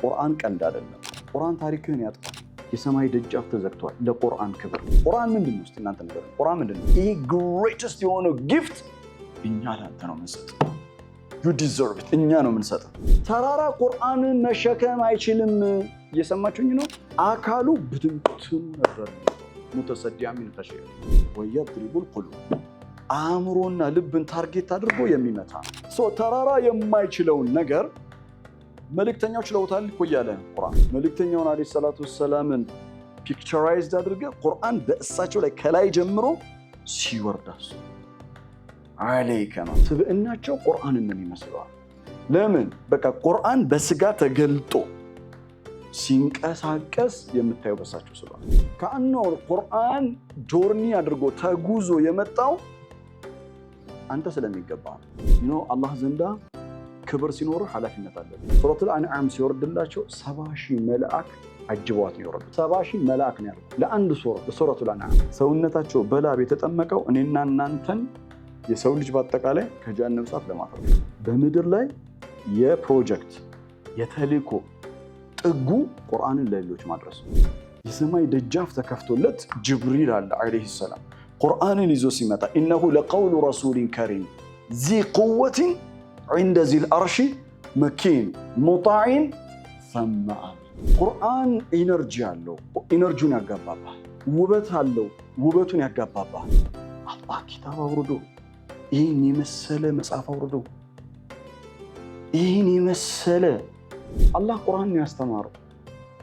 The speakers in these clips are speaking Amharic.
ቁርአን ቀልድ አይደለም። ቁርአን ታሪክህን ያጥፋል። የሰማይ ደጃፍ ተዘግቷል ለቁርአን ክብር። ቁርአን ምንድን ነው? እስቲ እናንተ ነገር ቁርአን ምንድን ነው? ይሄ ግሬተስት የሆነው ጊፍት እኛ ላንተ ነው የምንሰጠው። you deserve it። እኛ ነው የምንሰጠው። ተራራ ቁርአንን መሸከም አይችልም። እየሰማችሁኝ ነው? አካሉ ብትንትኑ ነበር። ሙተሰዲያ ሚን ተሸይ ወየድሪቡል ቁሉብ አእምሮና ልብን ታርጌት አድርጎ የሚመታ ተራራ የማይችለውን ነገር መልእክተኛው ችለውታል እኮ እያለ ቁርአን መልእክተኛውን አለይሂ ሰላቱ ወሰላምን ፒክቸራይዝድ አድርገ ቁርአን በእሳቸው ላይ ከላይ ጀምሮ ሲወርዳሱ አለይከ ነው። ስብዕናቸው ቁርአንን ነው የሚመስለው። ለምን? በቃ ቁርአን በስጋ ተገልጦ ሲንቀሳቀስ የምታየው በሳቸው ስለሆነ ከአንኖር ቁርአን ጆርኒ አድርጎ ተጉዞ የመጣው አንተ ስለሚገባ ነው። አላህ ዘንዳ ክብር ሲኖር ኃላፊነት አለ። ሱረቱል አንዓም ሲወርድላቸው 70,000 መልአክ አጅበዋት ነው የወረዱት። 70,000 መልአክ ነው ያሉት ለአንድ ሱረቱል አንዓም። ሰውነታቸው በላብ የተጠመቀው እኔና እናንተን የሰው ልጅ በአጠቃላይ ከጀሃነም እሳት ለማትረፍ በምድር ላይ የፕሮጀክት የተልእኮ ጥጉ ቁርአንን ለሌሎች ማድረስ። የሰማይ ደጃፍ ተከፍቶለት ጅብሪል አለ አለይሂ ሰላም ቁርአንን ይዞ ሲመጣ ኢነሁ ለቀውሉ ረሱሊን ከሪም ዚ ቁወትን ዒንደ ዚል አርሺ መኪን ሙጣዒን ሰመ አሚን። ቁርአን ኢነርጂ አለው፣ ኢነርጂውን ያጋባባል። ውበት አለው፣ ውበቱን ያጋባባል። አላህ ኪታብ አውርዶ ይህን የመሰለ መጽሐፍ አውርዶ ይህን የመሰለ አላህ ቁርአን ያስተማረው።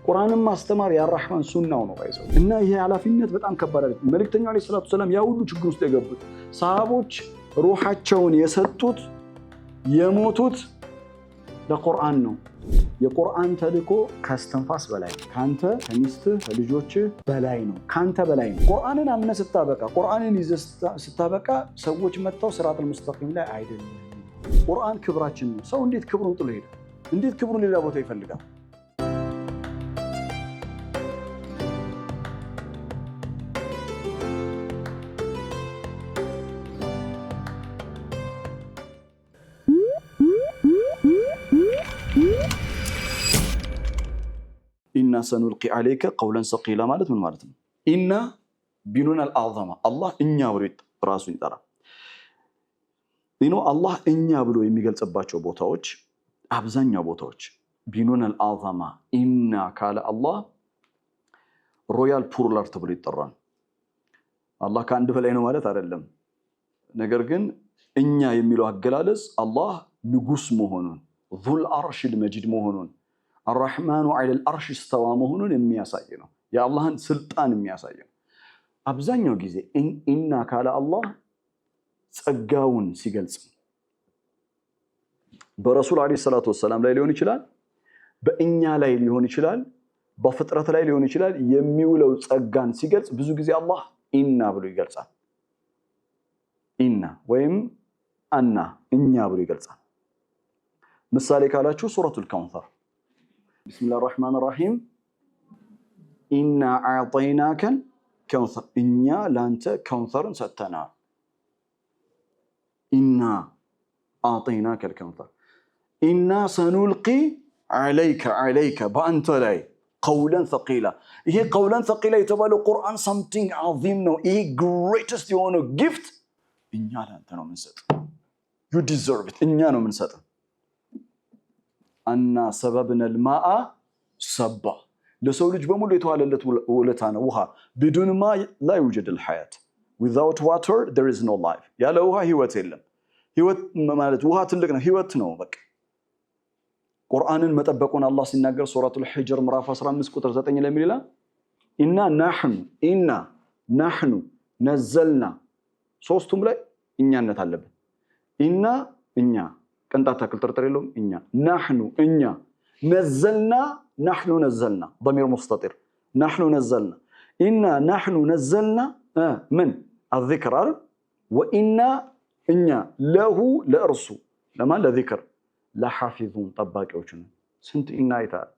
ቁርአንን ማስተማር የአራህማን ሱናው ነው ባይዘው እና ይሄ ኃላፊነት በጣም ከባድ አይደል። መልእክተኛው አለይሂ ሰላቱ ሰላም ያ ሁሉ ችግር ውስጥ የገቡት ሰሃቦች ሩሃቸውን የሰጡት የሞቱት ለቁርአን ነው። የቁርአን ተልእኮ ከስተንፋስ በላይ ካንተ ከሚስትህ ከልጆችህ በላይ ነው፣ ካንተ በላይ ነው። ቁርአንን አምነህ ስታበቃ ቁርአንን ይዘህ ስታበቃ ሰዎች መጥተው ሲራጡል ሙስተቂም ላይ አይደለም። ቁርአን ክብራችን ነው። ሰው እንዴት ክብሩን ጥሎ ሄደ? እንዴት ክብሩን ሌላ ቦታ ይፈልጋል? ኢና ሰኑልቂ ዓለይከ ቀውለን ሰቂላ ማለት ምን ማለት ነው? ኢና ቢኑን አልአዕዘማ አላህ እኛ ብሎ ራሱን ይጠራል። አላህ እኛ ብሎ የሚገልጽባቸው ቦታዎች አብዛኛው ቦታዎች ቢኑን አልአዕዘማ ኢና ካለ አላህ ሮያል ፑሩላር ተብሎ ይጠራል። አላህ ከአንድ በላይ ነው ማለት አይደለም። ነገር ግን እኛ የሚለው አገላለጽ አላህ ንጉስ መሆኑን ዙል አርሽል መጂድ መሆኑን አርራህማኑ ዐለል አርሽ እስተዋ መሆኑን የሚያሳይ ነው። የአላህን ስልጣን የሚያሳይ ነው። አብዛኛው ጊዜ ኢና ካለ አላህ ጸጋውን ሲገልጽ በረሱል አለይሂ ሰላቱ ወሰላም ላይ ሊሆን ይችላል፣ በእኛ ላይ ሊሆን ይችላል፣ በፍጥረት ላይ ሊሆን ይችላል። የሚውለው ጸጋን ሲገልጽ ብዙ ጊዜ አላህ ኢና ብሎ ይገልጻል። ኢና ወይም አና እኛ ብሎ ይገልጻል። ምሳሌ ካላችሁ ሱረቱል ከውሰር ቢስሚላሂ ረህማኒ ረሂም ኢና አዕጠይናከል ከውሰር እኛ ላንተ ከውሰርን ሰጥተናል። ኢና አዕጠይናከል ከውሰር ኢና ሰኑልቂ ዓለይከ በአንተ ላይ ቀውለን ሰቂላ። ይሄ ቀውለን ሰቂላ የተባለው ቁርአን ሳምቲንግ ዓዚም ነው። ይሄ ግሬተስት የሆነው ጊፍት እኛ ላንተ ነው የምንሰጠው። you deserve it። እኛ ነው የምንሰጠው። አና ሰበብነል ማአ ሰባ ለሰው ልጅ በሙሉ የተዋለለት ውለታ ነው ውሃ። ቢዱን ማ ላ ይውጀድል ሐያት without water there is no life። ያለ ውሃ ህይወት የለም። ህይወት ማለት ውሃ ትልቅ ነው፣ ህይወት ነው በቃ። ቁርአንን መጠበቁን አላህ ሲናገር ሱረቱል ሂጅር ምዕራፍ 15 ቁጥር 9 ላይ ምን ይላል? ኢና ናህኑ ነዘልና ሶስቱም ላይ እኛነት አለበት። ኢና እኛ ቅንጣት ታክል ጥርጥር የለውም። እኛ ናህኑ እኛ ነዘልና ናህኑ ነዘልና ضمير مستتر ናህኑ ነዘልና ኢና ናህኑ ነዘልና ምን الذكر አይደል? ወኢና እኛ ለሁ ለእርሱ ለማን ለዚክር ለሐፊዙን ጠባቂዎች ነን። ስንት ኢና ይታል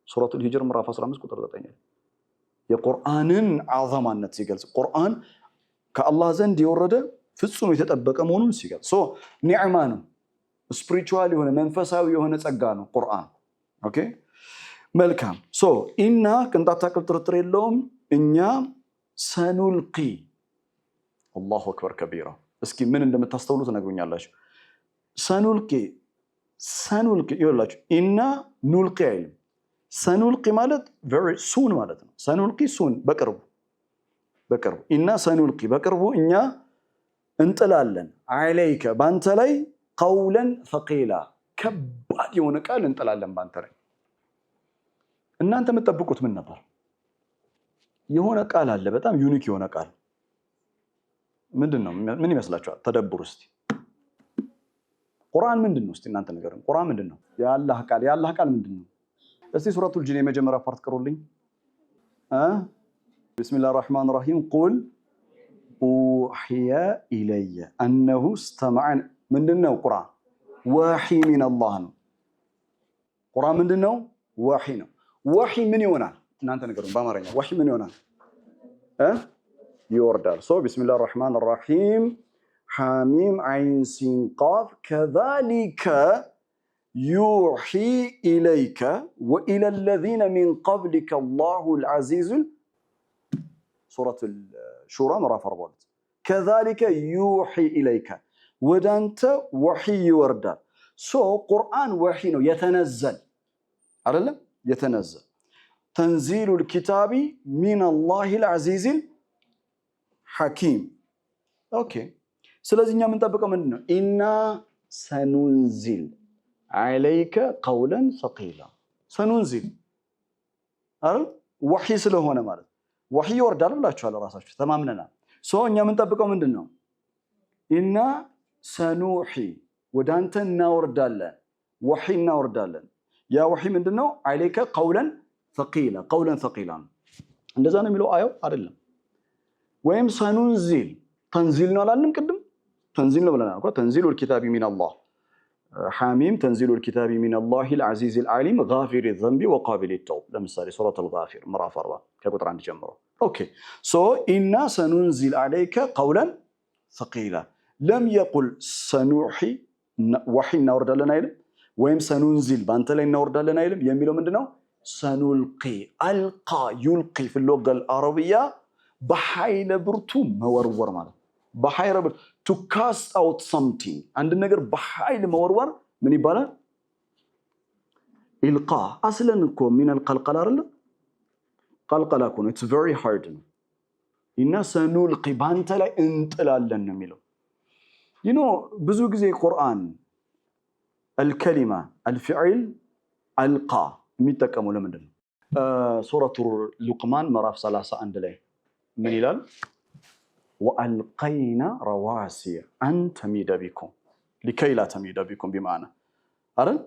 ሱረቱል ሂጅር ምዕራፍ 15 ቁጥር 9 የቁርአንን አዘማነት ሲገልጽ ቁርአን ከአላህ ዘንድ የወረደ ፍጹም የተጠበቀ መሆኑን ሲገልጽ ኒዕማ ነው። ስፒሪቹዋል የሆነ መንፈሳዊ የሆነ ጸጋ ነው ቁርአን። ኦኬ መልካም ኢና ቅንጣት ታክል ጥርጥር የለውም እኛ ሰኑልቂ አላሁ አክበር ከቢራ እስኪ ምን እንደምታስተውሉ ትነግሩኛላችሁ ሰኑልቂ ይኸውላችሁ ኢና ኑልቂ አይልም ሰኑልቂ ማለት very soon ማለት ነው ሰኑልቂ soon በቅርቡ ኢና ሰኑልቂ በቅርቡ እኛ እንጥላለን አለይከ ባንተ ላይ ቀውለን ፈቂላ ከባድ የሆነ ቃል እንጥላለን ባንተ ላይ እናንተ የምትጠብቁት ምን ነበር የሆነ ቃል አለ በጣም ዩኒክ የሆነ ቃል ምንድነው ምን ይመስላችኋል ተደብሩ እስቲ ቁርአን ምንድነው እስቲ እናንተ ንገሩን ቁርአን ምንድነው የአላህ ቃል ምንድነው እስቲ ሱረቱል ጂን የመጀመሪያ ፓርት ቅሩልኝ ቢስሚላሂር ረህማኒር ረሂም ቁል ኡሂየ ኢለየ አነሁ እስተመዐ ምንድነው ቁርአን ወሂ ሚነላህ ነው ቁርአን ምንድነው ወሂ ነው ወሂ ምን ይሆናል እናንተ ንገሩን በአማርኛ ወሂ ምን ይሆናል ይወርዳል ቢስሚላሂር ረህማኒር ረሂም حاميم عين سين قاف كذلك يوحي إليك وإلى الذين من قبلك الله العزيز سورة الشورى مرة 4 كذلك يوحي إليك ودانت وحي وردا قرآن وحي يتنزل عرلا يتنزل تنزيل الكتاب من الله العزيز الحكيم اوكي ስለዚህ እኛ የምንጠብቀው ምንድነው ኢና ሰኑንዚል አለይከ ቀውለን ሰቂላ ሰኑንዚል አይደል ወህይ ስለሆነ ማለት ወህይ ይወርዳል ብላችኋል ራሳችሁ ተማምነናል እኛ የምንጠብቀው ምንድነው ኢና ሰኑሂ ወዳንተ እናወርዳለን ወህይ እናወርዳለን ያ ወህይ ምንድነው አለይከ ቀውለን ሰቂላ እንደዛ ነው የሚለው አየው አይደለም ወይም ሰኑንዚል ተንዚል ነው አላልንም ቅድም تنزيل بلنا تنزيل الكتاب من الله حاميم تنزيل الكتاب من الله العزيز العليم غافر الذنب وقابل التوب لمثال سورة الغافر مرة 4 كقطر عند جمره اوكي إنا سننزل عليك قولا ثقيلا لم يقل سنوحي وحي نورد لنا علم ويم سننزل بانت لين نورد لنا علم يميلوا مندنو سنلقي ألقى يلقي في اللغة العربية بحيل برتو مورور ماله بحيل to cast out something عند النجار بحيل مورور من يباله إلقاء أصلاً نكون من القلقلة ولا قلقلة كون it's very hard إننا سنلقي بانت لا انت لا لنا ميلو you know بزوج زي القرآن الكلمة الفعل ألقى متكامل مدن سورة لقمان مراف 3 عند له من يلال وألقينا رواسي أن تميد بكم لكي لا تميد بكم بمعنى أرن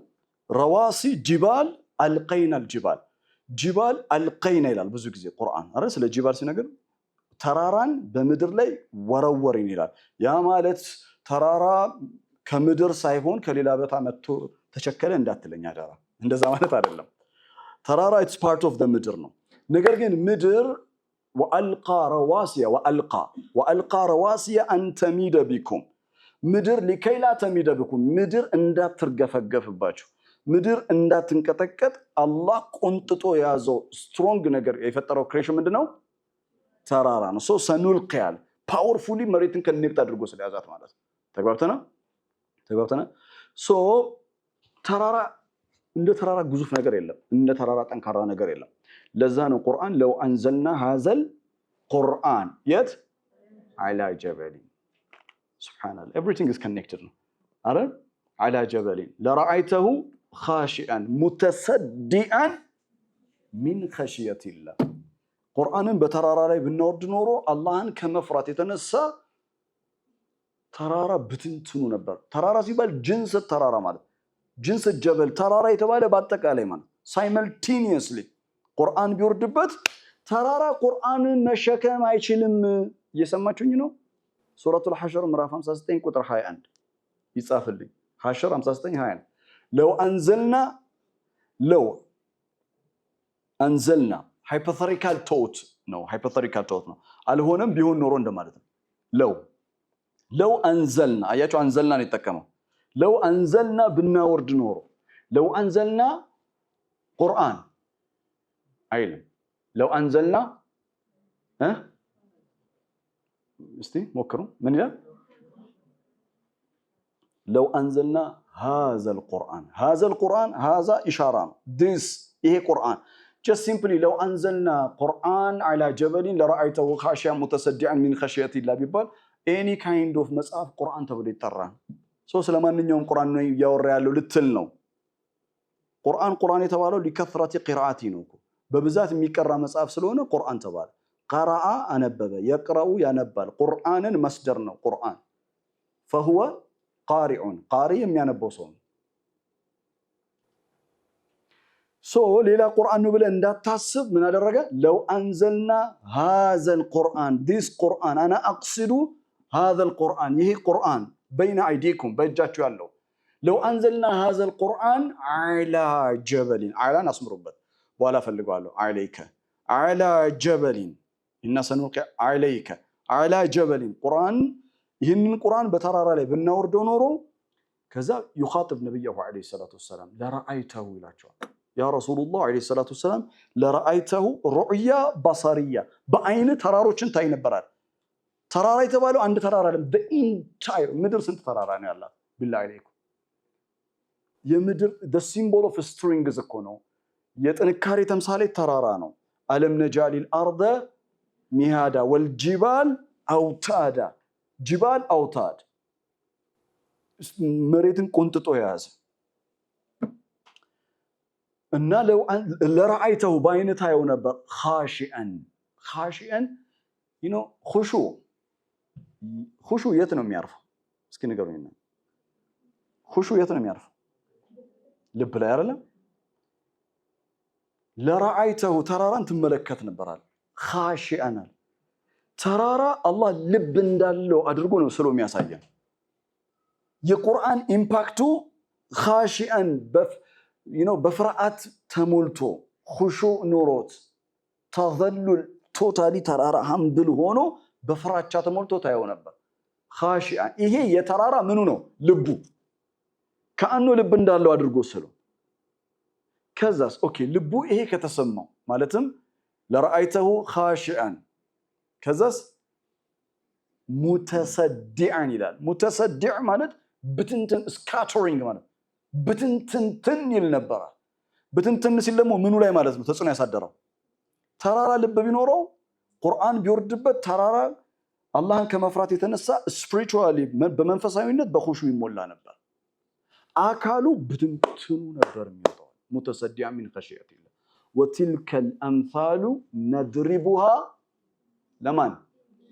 رواسي جبال ألقينا الجبال جبال ألقينا إلى البزوج زي القرآن أرن سل الجبال سنقول تراران بمدر لي ورورين إلى يا مالت ترارا كمدر سايفون كليلابت عمتو تشكل اندات لن يجارا عند زمانه تعلم ترارا it's part of the مدر no نقول مدر وألقى رواسي أن تميد بكم مدر لكي لا تميد بكم مدر اندات ترقف باجو مدر اندات تنكتكت الله قنطتو يازو strong نقر يفتروا كريشو مدنو تراران سنلقيال powerfully مريتن كنيك تدرقو سليازات مالت تقببتنا ترارا እንደ ተራራ ግዙፍ ነገር የለም እንደ ተራራ ጠንካራ ነገር የለም ለዛ ነው ቁርአን لو انزلنا هذا القرآن يت على جبل سبحان الله everything is connected አረ على جبل لرأيته خاشعا متصدعا من خشية الله ቁርአንን በተራራ ላይ ብንወርድ ኖሮ አላህን ከመፍራት የተነሳ ተራራ ብትንትኑ ነበር ተራራ ሲባል ጅንስ ተራራ ማለት ጅንስ ጀበል ተራራ የተባለ በአጠቃላይ ማለት simultaneously ቁርአን ቢወርድበት ተራራ ቁርአንን መሸከም አይችልም እየሰማችሁኝ ነው ሱረቱል ሐሽር ምዕራፍ 59 ቁጥር 21 ይጻፍልኝ ሐሽር 59 21 لو أنزلنا hypothetical thought ነው አልሆነም ቢሆን ኖሮ እንደማለት ነው لو أنزلنا አያችሁ አንዘልና ነው የተጠቀመው لو أنزلنا بنورد نور لو أنزلنا قرآن አይልም ለው አንዘልና እስቲ ሞክሩ ምን ይላል ለው አንዘልና هذا القرآن هذا إشارة this إيه قرآن just simply لو أنزلنا قرآن على جبل لرأيته خاشعا متصدعا من خشية الله بيبال any kind of مصحف قرآن تبدي يتران so ስለማን نيوم قرآن ያወራ ያለው ልትል ነው ቁርአን የተባለው لكثرة قراءته ነው በብዛት የሚቀራ መጽሐፍ ስለሆነ ቁርአን ተባለ قرأ አነበበ يقرأ ያነባል ቁርአንን መስደር ነው ቁርአን فهو قارئ የሚያነበው ሰው ሶ ሌላ ቁርአን ነው ብለ እንዳታስብ ምን አደረገ لو أنزلنا هذا القرآن this قرآن انا اقصد هذا القرآن ይሄ ቁርአን بين ايديكم በእጃችሁ ያለው لو أنزلنا هذا القرآن على جبل على نصمرበት በኋላ ፈልጋለሁ على جبل إن سنلقي عليك على جبل قرآن ይህንን ቁርአን በተራራ ላይ ብናወርደው ኖሮ ከዛ يخاطب ነብዩ አለይሂ ሰላቱ ወሰለም ለራአይተሁ ይላቸዋል ያ ረሱላህ አለይሂ ሰላቱ ወሰለም ለራአይተሁ ሩዕያ በصرية በአይን ተራሮችን ታይ ነበራል ተራራ የተባለው አንድ ተራራ አይደለም the entire ምድር ስንት ተራራ ነው ያላት ቢላሂ አለይኩም የምድር the symbol of strength እኮ ነው የጥንካሬ ተምሳሌ ተራራ ነው አለም ነጃሊል አርض ሚሃዳ ወልጂባል አውታዳ ጅባል አውታድ መሬትን ቆንጥጦ ያዘ እና ለራአይተው ባይነታው ነበር خاشئا you know خشوع የት ነው የሚያርፈው እስኪ ንገሩኝ خشوع የት ነው የሚያርፈው ልብ ላይ አይደለም ለራአይተው ተራራን ትመለከት ነበራል خاشئا ተራራ አላህ ልብ እንዳለው አድርጎ ነው ስለ የሚያሳየን የቁርአን ኢምፓክቱ خاشئا በፍርሃት ተሞልቶ خشوع ኖሮት ተዘሉል ቶታሊ ተራራ ሀምብል ሆኖ በፍራቻ ተሞልቶ ታየው ነበር خاشئا ይሄ የተራራ ምኑ ነው ልቡ ከአንዱ ልብ እንዳለው አድርጎ ስለ ከዛስ ኦኬ ልቡ ይሄ ከተሰማው ማለትም ለራአይተሁ خاشئا ከዛስ ሙተሰዲዓን ይላል ሙተሰዲዕ ማለት ብትንትን ስካተሪንግ ማለት ብትንትን ይል ነበር ብትንትን ሲል ደግሞ ምኑ ላይ ማለት ነው ተጽዕኖ ያሳደረው ተራራ ልብ ቢኖረው ቁርአን ቢወርድበት ተራራ አላህን ከመፍራት የተነሳ ስፒሪቹዋሊ በመንፈሳዊነት በኹሹ ይሞላ ነበር አካሉ ብትንትኑ ነበር የሚወጣው ሙተሰዲዓ من خشية الله وتلك الامثال نضربها لمن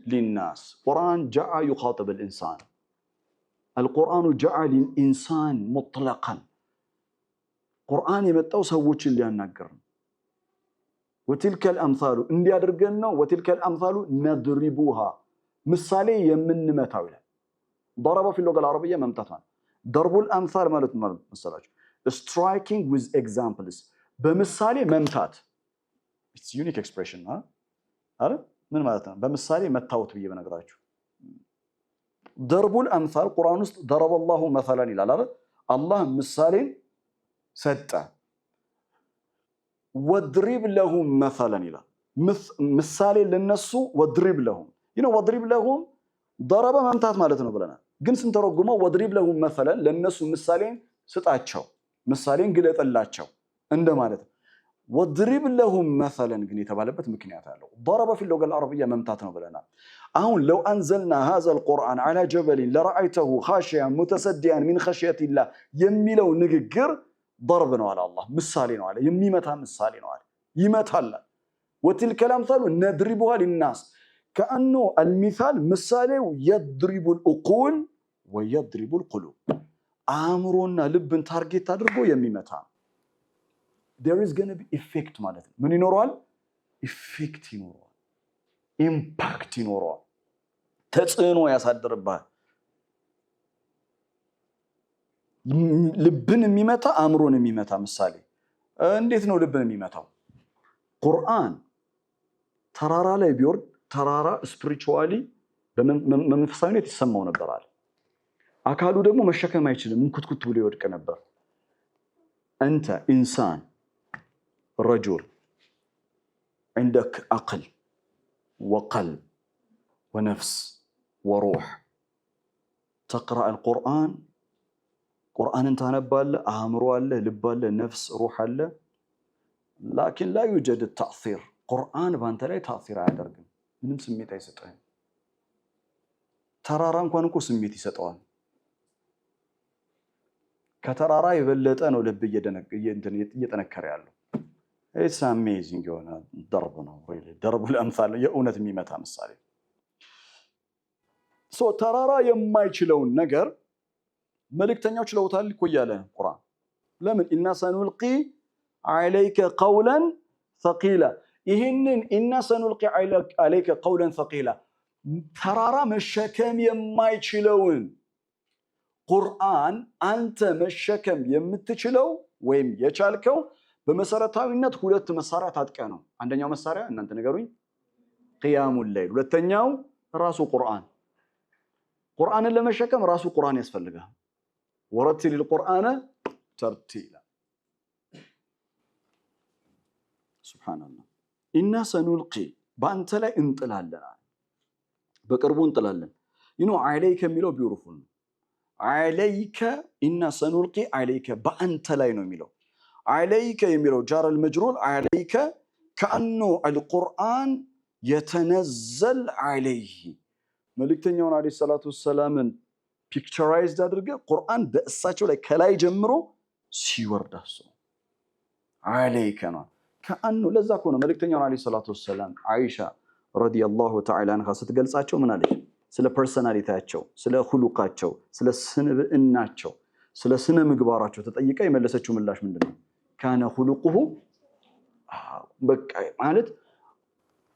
للناس قرآن جاء يخاطب الإنسان القرآن جاء للإنسان مطلقا قرآن يمتاو سووچ اللي يناገር وتلك الامثال እንዲህ አድርገን ነው وتلك الامثال نضربها ምሳሌ የምንመታው ይላል ضرب في اللغة العربية መምታቷን ضرب الامثال ማለት መሰላችሁ striking with examples በምሳሌ መምታት it's unique expression አይደል ምን ማለት ነው በምሳሌ መታወት ብዬ በነገራችሁ ضربul امثال ቁርአን ውስጥ ضرب الله مثلا ይላል አይደል አላህ ምሳሌን ሰጠ وضرب لهم مثلا ይላል ምሳሌ ለነሱ وضرب لهم وضرب لهم ضرب መምታት ማለት ነው ብለናል ግን ስንተረጉመው وضرب لهم مثلا ለነሱ ምሳሌን ስጣቸው ምሳሌን ግለጥላቸው እንደማለት وضرب لهم مثلا ግን የተባለበት ምክንያት አለው ضرب في اللغة العربية መምታት ነው ብለናል አሁን لو أنزلنا هذا القرآن على جبل لرأيته خاشعا متصدعا من خشية الله የሚለው ንግግር ضرب ነው አለ አላህ ምሳሌ ነው አለ የሚመታ ምሳሌ ነው አለ ይመታል وتلك الأمثال نضربها للناس كأنه المثال ምሳሌው يضرب العقول ويضرب القلوب አእምሮና ልብን ታርጌት አድርጎ የሚመታ there is going to be effect ማለት ነው ምን ይኖራል effect ይኖራል impact ይኖራል ተጽዕኖ ያሳድርባል ልብን የሚመታ አእምሮን የሚመታ ምሳሌ እንዴት ነው ልብን የሚመታው ቁርአን ተራራ ላይ ቢወርድ ተራራ ስፒሪቹዋሊ በመንፈሳዊነት ይሰማው ነበራል አካሉ ደግሞ መሸከም አይችልም እንኩትኩት ብሎ ይወድቅ ነበር አንተ ኢንሳን رجل عندك عقل وقلب ونفس وروح تقرأ القرآن قرآن انت نبال أمر الله لب الله نفس روح الله لكن لا يوجد التأثير قرآن بانت لا تأثير عادرك ምንም ስሜት አይሰጥህም ተራራ እንኳን እኮ ስሜት ይሰጠዋል ከተራራ የበለጠ ነው ልብ እየጠነከረ ያለው it's amazing የሆነ درب ነው really درب الامثال የእውነት የሚመታ ምሳሌ ተራራ የማይችለውን ነገር መልእክተኛው ችለውታል እኮ ያለ ቁርአን ለምን ኢና ሰኑልቂ عليك قولا ثقيلا ይሄንን ኢና ሰኑልቂ عليك قولا ثقيلا ተራራ መሸከም የማይችለውን ቁርአን አንተ መሸከም የምትችለው ወይም የቻልከው በመሰረታዊነት ሁለት መሳሪያ ታጥቀ ነው አንደኛው መሳሪያ እናንተ ነገሩኝ ቂያሙል ለይል ሁለተኛው ራሱ ቁርአንን ለመሸከም ራሱ ቁርአን ያስፈልጋል ወረቲል القرآن ترتيلا ሱብሃንአላህ ኢና ሰኑልቂ በአንተ ላይ እንጥላለን በቅርቡ እንጥላለን عليك የሚለው ቢውርፉል عليك ኢና ሰኑልቂ عليك በአንተ ላይ ነው የሚለው عليك የሚለው ጃር المجرور عليك كأنه القرآن يتنزل عليه መልእክተኛውን አለይሂ ሰላቱ ወሰላምን ፒክቸራይዝድ አድርገ ቁርአን በእሳቸው ላይ ከላይ ጀምሮ ሲወርዳሱ عليك ነው كأنه ለዛ እኮ ነው መልእክተኛውን አለይሂ ሰላቱ ወሰላም አይሻ ረዲየላሁ ተዓላ አንሃ ስትገልጻቸው ምን አለች ስለ ፐርሰናሊቲያቸው ስለ ሁሉቃቸው ስለ ስንብእናቸው ስለ ስነ ምግባራቸው ተጠይቃ የመለሰችው ምላሽ ምንድነው ካነ ሁሉቁሁ በቃ ማለት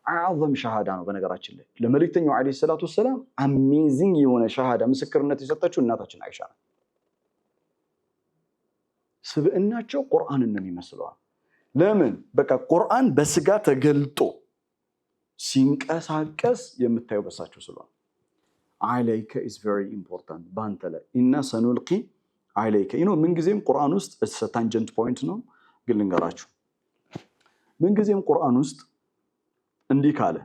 አዕظም ሸሃዳ ነው በነገራችን ላይ ለመልእክተኛው አለይሂ ሰላቱ ወሰላም አሜዚንግ የሆነ ሸሃዳ ምስክርነት የሰጠችው እናታችን አይሻ ናት ስብእናቸው ቁርአንን ነው የሚመስለው ለምን በቃ ቁርአን በስጋ ተገልጦ ሲንቀሳቀስ የምታየው በሳቸው ስለሆነ عليك is very important ባንተ ላይ ኢና ሰኑልቂ عليك ምን ጊዜም ቁርአን ውስጥ it's a tangent point ነው ግን ልንገራችሁ ምን ጊዜም ቁርአን ውስጥ እንዲህ ካለ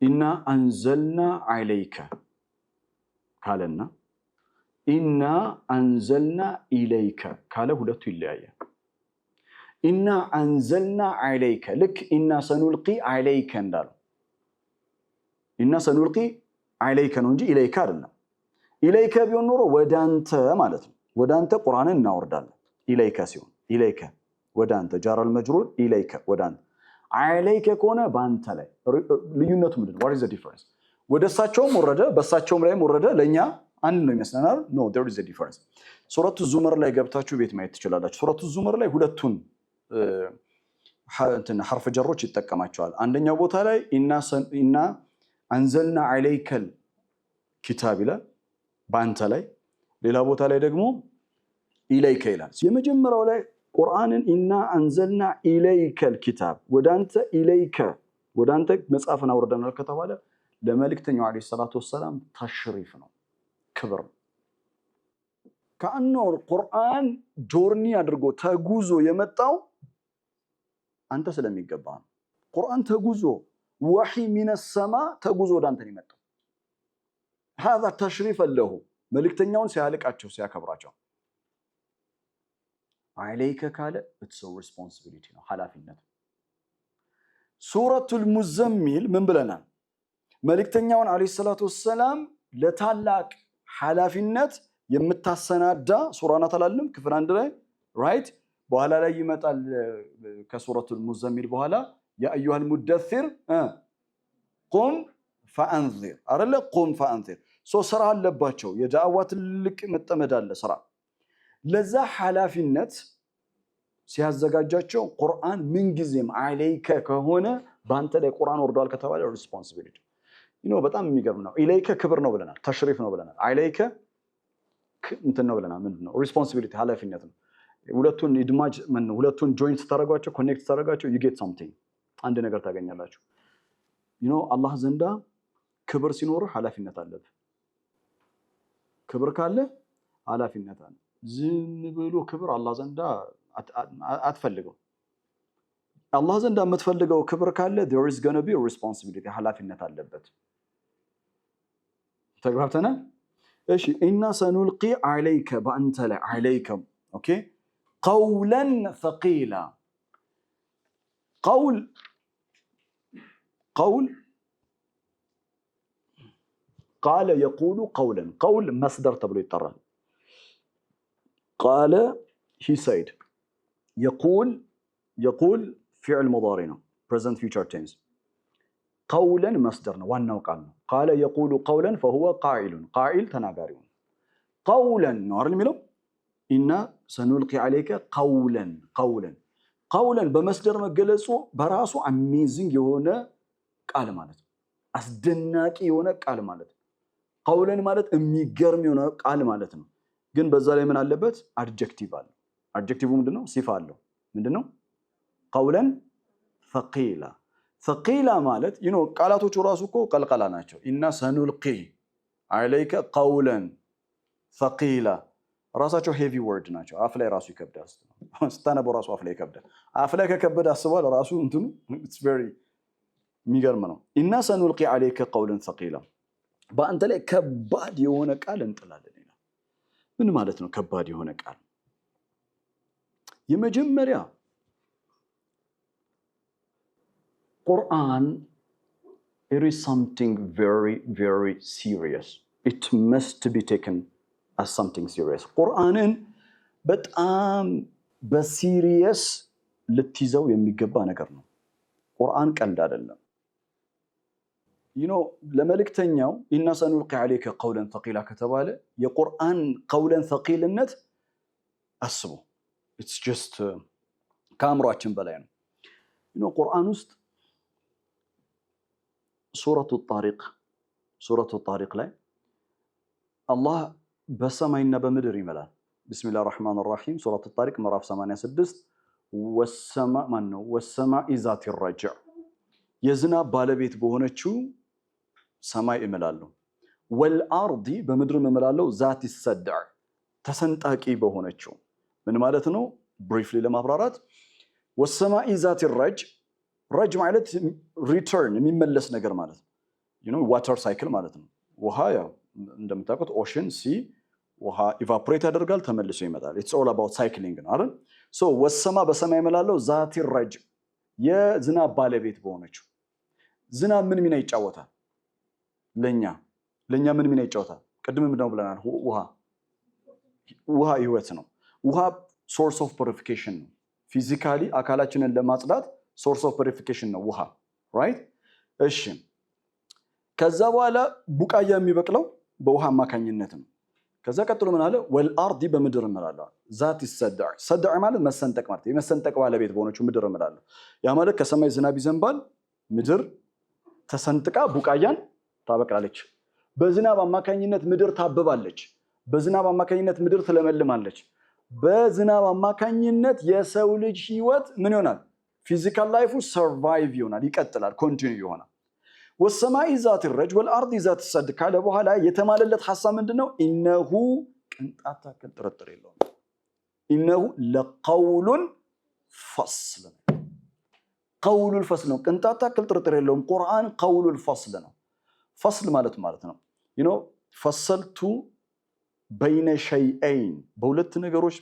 ኢና አንዘልና عليك ካለና ኢና አንዘልና ኢለይከ ካለ ሁለቱ ይለያያል ኢና አንዘልና عليك ልክ ኢና ሰኑልቂ عليك እንዳለው ኢና ሰኑልቂ عليك ነው እንጂ ኢለይከ አይደለም ኢለይከ ቢሆን ኖሮ ወዳንተ ማለት ነው ወዳንተ ቁርአንን እናወርዳለን ኢለይከ ሲሆን ኢለይከ ወዳንተ ጃር المجرور ኢለይከ ወዳንተ عليك ከሆነ ባንተ ላይ ልዩነቱ ምንድነው what is the difference ወደሳቸውም ወረደ በሳቸውም ላይም ወረደ ለኛ አንድ ነው ይመስለናል no there is a difference ሱረቱ ዙመር ላይ ገብታችሁ ቤት ማየት ትችላላችሁ ሱረቱ ዙመር ላይ ሁለቱን ሐርፍ ጀሮች ይጠቀማቸዋል አንደኛው ቦታ ላይ ኢና አንዘልና عليك الكتاب ይላል ባንተ ላይ ሌላ ቦታ ላይ ደግሞ ኢለይከ ይላል የመጀመሪያው ላይ ቁርአንን ኢና አንዘልና ኢለይከ الكتاب ወዳንተ ኢለይከ ወዳንተ መጽሐፍን አውርደናል ከተባለ ለመልእክተኛው አለይሂ ሰላቱ ወሰላም ተሽሪፍ ነው ክብር ከአንው ቁርአን ጆርኒ አድርጎ ተጉዞ የመጣው አንተ ስለሚገባ ነው ቁርአን ተጉዞ ወህይ من السماء ተጉዞ ወዳንተ ነው የመጣው هذا تشريف له መልእክተኛውን ሲያልቃቸው ሲያከብራቸው عليك ካለ it's a responsibility ነው ኃላፊነት ሱረቱል ሙዘሚል ምን ብለናል መልእክተኛውን አለይሂ ሰላቱ ወሰላም ለታላቅ ኃላፊነት የምታሰናዳ ሱራ ናት አላለም ክፍል 1 ላይ ራይት በኋላ ላይ ይመጣል ከሱረቱል ሙዘሚል በኋላ ያ አዩሃል ሙደثር ቁም ፈአንዚር አረለ ቁም ፈአንዚር ስራ አለባቸው የዳዕዋ ትልቅ መጠመድ አለ ስራ ለዛ ኃላፊነት ሲያዘጋጃቸው ቁርአን ምን ጊዜም عليك ከሆነ ባንተ ላይ ቁርአን ወርዷል ከተባለ ሪስፖንሲቢሊቲ በጣም የሚገርም ነው ኢለይከ ክብር ነው ብለናል ተሽሪፍ ነው ብለናል عليك እንትን ነው ብለናል ምንድነው ሪስፖንሲቢሊቲ ኃላፊነት ነው ሁለቱን ኢድማጅ ሁለቱን ጆይንት ተደረጋቸው ኮኔክት ተደረጋቸው you get something አንድ ነገር ታገኛላችሁ አላህ ዘንዳ ክብር ሲኖር ኃላፊነት አለበት ክብር ካለ ኃላፊነት አለ ዝም ብሎ ክብር አላህ ዘንዳ አትፈልገው አላህ ዘንድ የምትፈልገው ክብር ካለ there is going to be a responsibility ኃላፊነት አለበት ተግባብተናል እሺ ኢና ሰኑልቂ عليك በአንተ ላይ عليك ኦኬ قولا ثقيلا قول قال يقول قولا قول مصدر تبلو يطرح قال he said يقول فعل مضارع present future tense قولا مصدر ዋናው ቃል ነው قال يقول قولا فهو قائل ተናጋሪው قولا ነው አይደል የሚለው ኢና سنلقي عليك قولا በመስደር መገለጹ በራሱ አሜዚንግ የሆነ ቃል ማለት ነው አስደናቂ የሆነ ቃል ማለት ነው قولا ማለት የሚገርም የሆነ ቃል ማለት ነው ግን በዛ ላይ ምን አለበት አድጀክቲቭ አለ አድጀክቲቭ ምንድነው ሲፋ አለው ምንድነው قولا ثقيلا ማለት ቃላቶቹ ራሱ እኮ ቀልቀላ ናቸው ኢና سنلقي عليك قولا ثقيلا ራሳቸው ሄቪ ወርድ ናቸው አፍ ላይ ራሱ ይከብዳል ስታነበው ራሱ አፍ ላይ ይከብዳል አፍ ላይ ከከበደ አስባል ራሱ እንትኑ it's very የሚገርም ነው ኢና سنلقي عليك قولا ثقيلا በአንተ ላይ ከባድ የሆነ ቃል እንጥላለን ይላል ምን ማለት ነው ከባድ የሆነ ቃል የመጀመሪያ Quran it is something very very serious it must be taken as something serious ቁርአንን በጣም በሲሪየስ ልትይዘው የሚገባ ነገር ነው ቁርአን ቀልድ አይደለም ለመልእክተኛው ኢና سنلقي عليك قولا ثقيلا ከተባለ የቁርአን قولا ثقيልነት አስቡ it's just ከአእምሮአችን በላይ ነው ቁርአን ውስጥ ሱረቱ ጣሪቅ ላይ አላህ በሰማይና በምድር ይመላል ቢስሚላሂ الرحمن الرحيم ሱረቱ ጣሪቅ ምዕራፍ 86 ወሰማኢ ዛቲ الرجع የዝናብ ባለቤት በሆነችው ሰማይ እመላለሁ ወልአርዲ በምድር እመላለሁ ዛቲ الصدع ተሰንጣቂ በሆነችው ምን ማለት ነው ብሪፍሊ ለማብራራት ወሰማኢ ዛቲ الرجع ረጅ ማለት ሪተርን የሚመለስ ነገር ማለት ነው ዋተር ሳይክል ማለት ነው ውሃ ያው እንደምታውቁት ኦሽን ሲ ውሃ ኢቫፖሬት ያደርጋል ተመልሶ ይመጣል it's all about cycling ነው አይደል so ወሰማ በሰማይ መላለው ዛቲ ረጅ የዝናብ ባለቤት በሆነችው ዝናብ ምን ሚና ይጫወታል ለኛ ምን ሚና ይጫወታል ቅድም ምንድነው ብለናል ውሃ ህይወት ነው ውሃ source of purification ነው ፊዚካሊ አካላችንን ለማጽዳት source of purification ነው ውሃ right እሺ ከዛ በኋላ ቡቃያ የሚበቅለው በውሃ አማካኝነት ነው ከዛ ቀጥሎ ምን አለ ወልአርዲ በምድር እመላለሁ ዛቲ ሰድዕ ማለት መሰንጠቅ ማለት የመሰንጠቅ ባለቤት በሆነችው ምድር እመላለሁ ያ ማለት ከሰማይ ዝናብ ይዘንባል ምድር ተሰንጥቃ ቡቃያን ታበቅላለች በዝናብ አማካኝነት ምድር ታብባለች በዝናብ አማካኝነት ምድር ትለመልማለች በዝናብ አማካኝነት የሰው ልጅ ህይወት ምን ይሆናል ፊዚካል ላይፉ ሰርቫይቭ ይሆናል ይቀጥላል ኮንቲኒው ይሆናል ወሰማኢ ዛቲ الرج والارض ذات الصد ካለ በኋላ የተማለለት ሐሳብ ምንድነው ኢነሁ ቅንጣት ታክል ጥርጥር የለውም ኢነሁ ለቀውሉን ፈስል ቀውሉል ፈስል ነው ቅንጣት ታክል ጥርጥር የለውም ቁርአን ቀውሉል ፈስል ነው ፈስል ማለት ነው ፈሰልቱ በይነ ሸይአይን በሁለት ነገሮች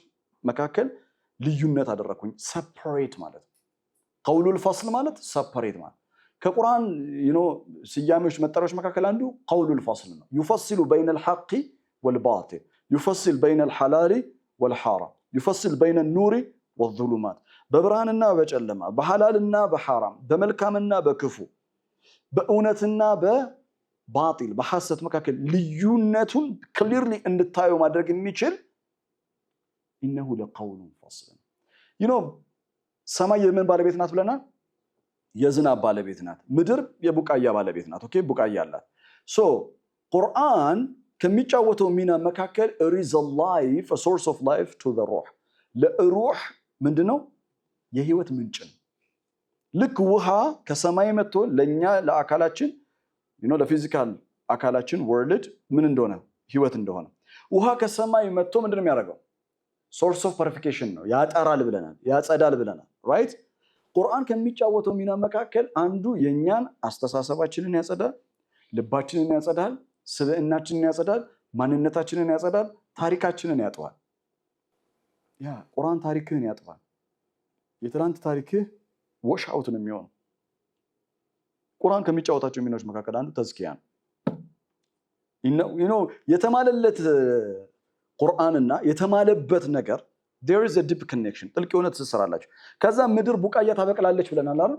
መካከል ልዩነት አደረኩኝ ሰፐሬት ማለት ቀውሉል ፈስል ማለት ሰፐሬት ማለት ከቁርአን ስያሜዎች መጠሪያዎች መካከል አንዱ ቀውሉል ፈስል ነው يفصل بين الحق والباطل يفصل بين الحلال والحرام يفصل بين النور والظلمات በብርሃንና በጨለማ በሐላልና በሐራም በመልካምና በክፉ በእውነትና በባጢል በሐሰት መካከል ልዩነቱን ክሊርሊ እንድታዩ ማድረግ የሚችል إنه لقول فصل ሰማይ የምን ባለቤት ናት ብለናል የዝናብ ባለቤት ናት ምድር የቡቃያ ባለቤት ናት ኦኬ ቡቃያ አላት ሶ ቁርአን ከሚጫወተው ሚና መካከል it is a life a source of life to the ruh ለሩህ ምንድነው የህይወት ምንጭ ነው ልክ ውሃ ከሰማይ መጥቶ ለኛ ለአካላችን ለፊዚካል አካላችን ወርልድ ምን እንደሆነ ህይወት እንደሆነ ውሃ ከሰማይ መጥቶ ምንድነው የሚያደርገው source of purification ነው ያጠራል ብለናል ያጸዳል ብለናል right ቁርአን ከሚጫወተው ሚና መካከል አንዱ የኛን አስተሳሰባችንን ያጸዳል፣ ልባችንን ያጸዳል፣ ስብዕናችንን ያጸዳል፣ ማንነታችንን ያጸዳል፣ ታሪካችንን ያጥባል። ያ ቁርአን ታሪክህን ያጥባል። የትላንት ታሪክህ ወሽ አውት ነው የሚሆነው። ቁርአን ከሚጫወታቸው ሚናዎች መካከል አንዱ ተዝኪያ ነው። የተማለለት ቁርአንና የተማለበት ነገር there is a deep connection ጥልቅ የሆነ ትስስር አላቸው። ከዛ ምድር ቡቃያ ታበቅላለች ብለናል አይደል?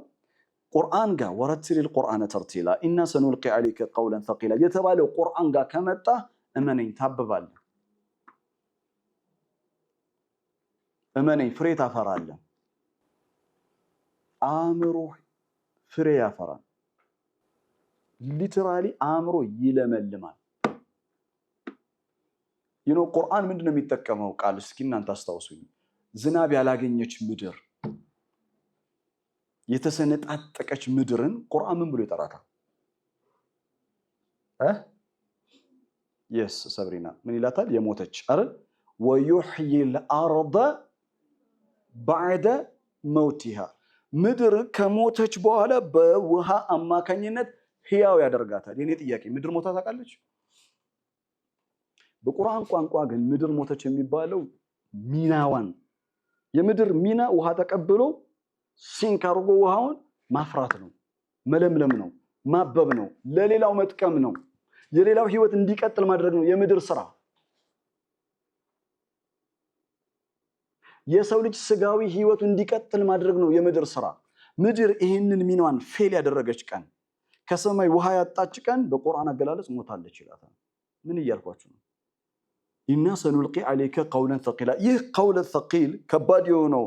ቁርአን ጋር ወረትሊል ቁርአነ ተርቲላ ኢና ሰኑልቂ ዐለይከ ቀውለን ሰቂላ የተባለው ቁርአን ጋር ከመጣ እመነኝ ታብባለህ፣ እመነኝ ፍሬ ታፈራለህ። አእምሮ ፍሬ ያፈራል። ሊተራሊ አእምሮ ይለመልማል። ቁርአን ምንድነው የሚጠቀመው ቃል? እስኪ እናንተ አስታውሱኝ። ዝናብ ያላገኘች ምድር፣ የተሰነጣጠቀች ምድርን ቁርአን ምን ብሎ ይጠራታል? የስ ሰብሪና ምን ይላታል? የሞተች አይደል? ወዩሕይል አርደ ባዕደ መውቲሃ ምድር ከሞተች በኋላ በውሃ አማካኝነት ህያው ያደርጋታል። የኔ ጥያቄ ምድር ሞታ ታውቃለች? በቁርአን ቋንቋ ግን ምድር ሞተች የሚባለው ሚናዋን የምድር ሚና ውሃ ተቀብሎ ሲንክ አድርጎ ውሃውን ማፍራት ነው፣ መለምለም ነው፣ ማበብ ነው፣ ለሌላው መጥቀም ነው፣ የሌላው ህይወት እንዲቀጥል ማድረግ ነው የምድር ስራ። የሰው ልጅ ስጋዊ ህይወቱ እንዲቀጥል ማድረግ ነው የምድር ስራ። ምድር ይህንን ሚናዋን ፌል ያደረገች ቀን፣ ከሰማይ ውሃ ያጣች ቀን በቁርአን አገላለጽ ሞታለች ይላታል። ምን እያልኳችሁ ነው? ኢና ሰኑልቂ ዐለይከ ቀውለን ሰቂላ። ይህ ቀውለን ሰቂል ከባድ የሆነው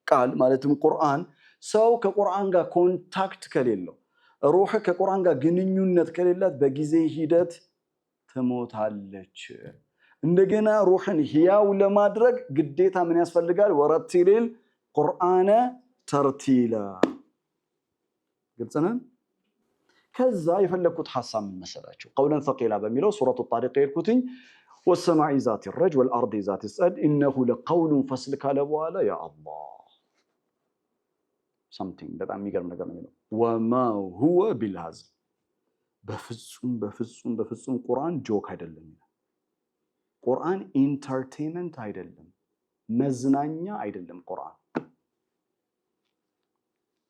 ቃል ማለትም ቁርአን ሰው ከቁርአን ጋር ኮንታክት ከሌለው፣ ሩህ ከቁርአን ጋር ግንኙነት ከሌላት በጊዜ ሂደት ትሞታለች። እንደገና ሩህን ህያው ለማድረግ ግዴታ ምን ያስፈልጋል? ወረቲሊል ቁርአነ ተርቲላ። ግልጽ ነው። ከዛ የፈለኩት ሐሳብ ምን መሰላችሁ? ቀውለን ሰቂላ በሚለው ሱረቱ ጣሪቅ የልኩትኝ ወሰማዒ ዛቲ ረጅ ወልአርዲ ዛቲ ሰድ ኢነሁ ለቀውሉን ፈስል ካለ በኋላ ያ አላህ ሳምቲንግ በጣም የሚገርም ነገር ነው የሚለው ወማ ሁወ ቢልሃዝል። በፍጹም ቁርአን ጆክ አይደለም። ቁርአን ኢንተርቴንመንት አይደለም፣ መዝናኛ አይደለም። ቁርአን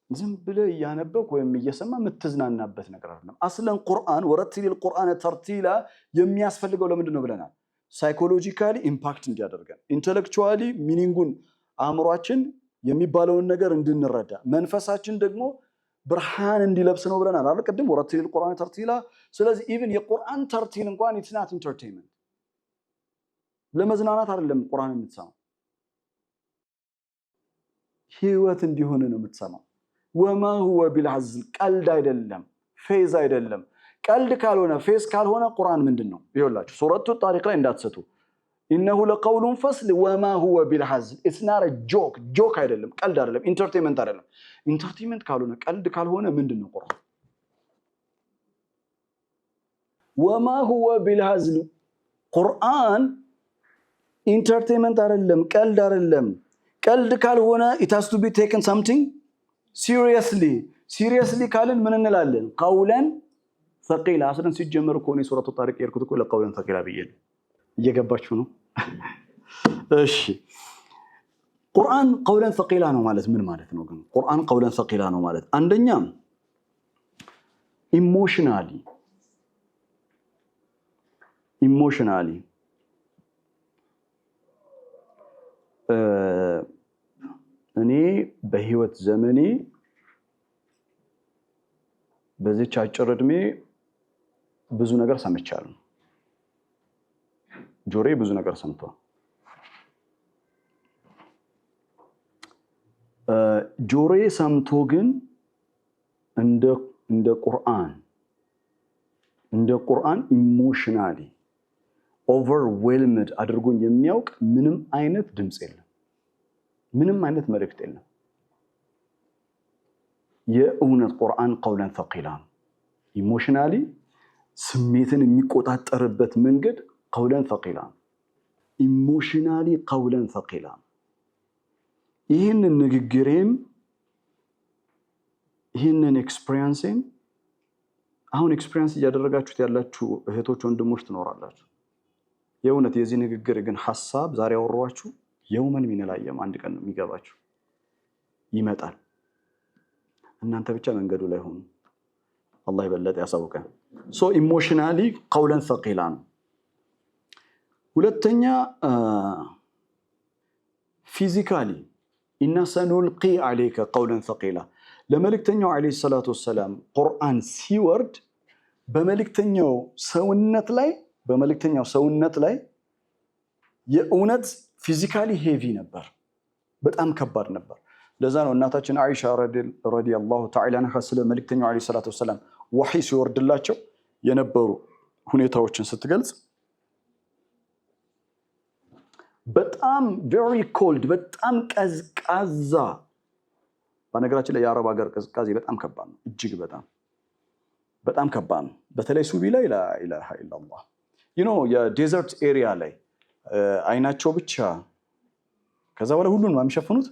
ዝም ብለህ እያነበብክ ወይም እየሰማ የምትዝናናበት ነገር አይደለም። አስለን ቁርአን ወረቲሊል ቁርአነ ተርቲላ የሚያስፈልገው ለምንድን ነው ብለናል? ሳይኮሎጂካሊ ኢምፓክት እንዲያደርገን፣ ኢንተሌክቹዋሊ ሚኒንጉን አእምሯችን የሚባለውን ነገር እንድንረዳ፣ መንፈሳችን ደግሞ ብርሃን እንዲለብስ ነው ብለናል አይደል? ቅድም ወረቲሊል ቁርአነ ተርቲላ። ስለዚህ ኢቭን የቁርአን ተርቲል እንኳን ኢትስ ናት ኢንተርቴይንመንት፣ ለመዝናናት አይደለም ቁርአን የምትሰማው፣ ህይወት እንዲሆን ነው የምትሰማው። ወማ ሁወ ቢልሃዝል፣ ቀልድ አይደለም፣ ፌዝ አይደለም። ቀልድ ካልሆነ ፌዝ ካልሆነ ቁርአን ምንድነው? ይኸውላችሁ ሱረቱ ጣሪቅ ላይ እንዳትሰቱ ኢነሁ ለቀውሉን ፈስል ወማ ሁወ ቢልሃዝል። ኢትስ ናት ጆክ፣ ጆክ አይደለም፣ ቀልድ አይደለም፣ ኢንተርቴይንመንት አይደለም። ኢንተርቴይንመንት ካልሆነ ቀልድ ካልሆነ ምንድነው ቁርአን? ወማ ሁወ ቢልሃዝል ቁርአን ኢንተርቴይንመንት አይደለም፣ ቀልድ አይደለም። ቀልድ ካልሆነ it has to be taken something seriously ካልን ምን እንላለን? ቀውለን ሰቂላ። አስለን ሲጀመር እኮ ነው ሱረቱ ጣሪቅ የርኩት እኮ ለቀውለን ሰቂላ ብዬ ነው። እየገባችሁ ነው? እሺ ቁርአን ቀውለን ሰቂላ ነው ማለት ምን ማለት ነው ግን? ቁርአን ቀውለን ሰቂላ ነው ማለት አንደኛ ኢሞሽናሊ እኔ በህይወት ዘመኔ በዚች አጭር እድሜ ብዙ ነገር ሰምቻለሁ። ጆሮዬ ብዙ ነገር ሰምቷል። ጆሮዬ ሰምቶ ግን እንደ ቁርአን ኢሞሽናሊ ኦቨርዌልምድ አድርጎኝ የሚያውቅ ምንም አይነት ድምፅ የለም፣ ምንም አይነት መልእክት የለም። የእውነት ቁርአን ቀውለን ሰቂላ ነው። ኢሞሽናሊ ስሜትን የሚቆጣጠርበት መንገድ ቀውለን ሰቂላ ነው። ኢሞሽናሊ ቀውለን ሰቂላ ነው። ይህንን ንግግሬም ይህንን ኤክስፒሪየንስን አሁን ኤክስፒሪየንስ እያደረጋችሁት ያላችሁ እህቶች ወንድሞች ትኖራላችሁ። የእውነት የዚህ ንግግር ግን ሐሳብ ዛሬ አወራችሁ የውመን ሚነላየም አንድ ቀን ነው የሚገባችሁ ይመጣል። እናንተ ብቻ መንገዱ ላይ ሆኑ። አላህ ይበለጥ ያሳውቀን። ሶ ኢሞሽናሊ ቀውለን ሰቂላ ነው። ሁለተኛ ፊዚካሊ ኢና ሰኑልቂ ዐለይከ ቀውለን ሰቂላ ለመልእክተኛው ዐለይሂ ሰላቱ ወሰላም ቁርአን ሲወርድ በመልእክተኛው ሰውነት ላይ የእውነት ፊዚካሊ ሄቪ ነበር፣ በጣም ከባድ ነበር። ለዛ ነው እናታችን አይሻ ረዲየላሁ ተዓላ አንሃ ስለ መልእክተኛው ዐለይሂ ሰላቱ ወሰላም ወህይ ሲወርድላቸው የነበሩ ሁኔታዎችን ስትገልጽ በጣም very cold በጣም ቀዝቃዛ። በነገራችን ላይ የአረብ ሀገር ቀዝቃዜ በጣም ከባድ ነው፣ እጅግ በጣም ከባድ ነው። በተለይ ሱቢ ላይ ላ ኢላሃ ኢላላህ የዴዘርት ኤሪያ ላይ አይናቸው ብቻ ከዛ በኋላ ሁሉን የሚሸፍኑት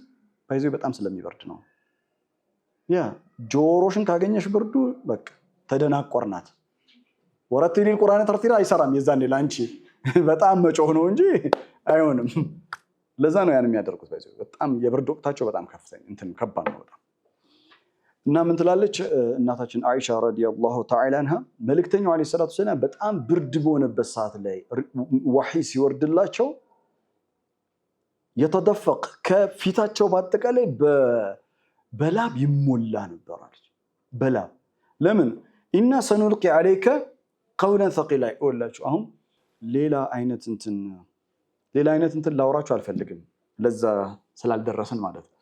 ባይዘው በጣም ስለሚበርድ ነው። ያ ጆሮሽን ካገኘሽ ብርዱ በቃ ተደናቆርናት። ወረቲ ሊል ቁርአን ተርቲላ አይሰራም። የዛኔ ላንቺ በጣም መጮህ ነው እንጂ አይሆንም። ለዛ ነው ያን የሚያደርጉት። ባይዘው በጣም የብርድ ወቅታቸው በጣም ከፍተኛ ከባድ ነው በጣም። እና ምን ትላለች እናታችን አይሻ ረዲየላሁ ተዓላ አንሃ መልእክተኛው ዐለይሂ ሰላቱ ወሰላም በጣም ብርድ በሆነበት ሰዓት ላይ ወህይ ሲወርድላቸው የተደፈቅ ከፊታቸው በአጠቃላይ በላብ ይሞላ ነበር አለች። በላብ ለምን ኢና ሰኑልቂ ዐለይከ ቀውለን ሰቂላ ይወላችሁ። አሁን ሌላ አይነት እንትን ላውራችሁ አልፈልግም፣ ለዛ ስላልደረስን ማለት ነው።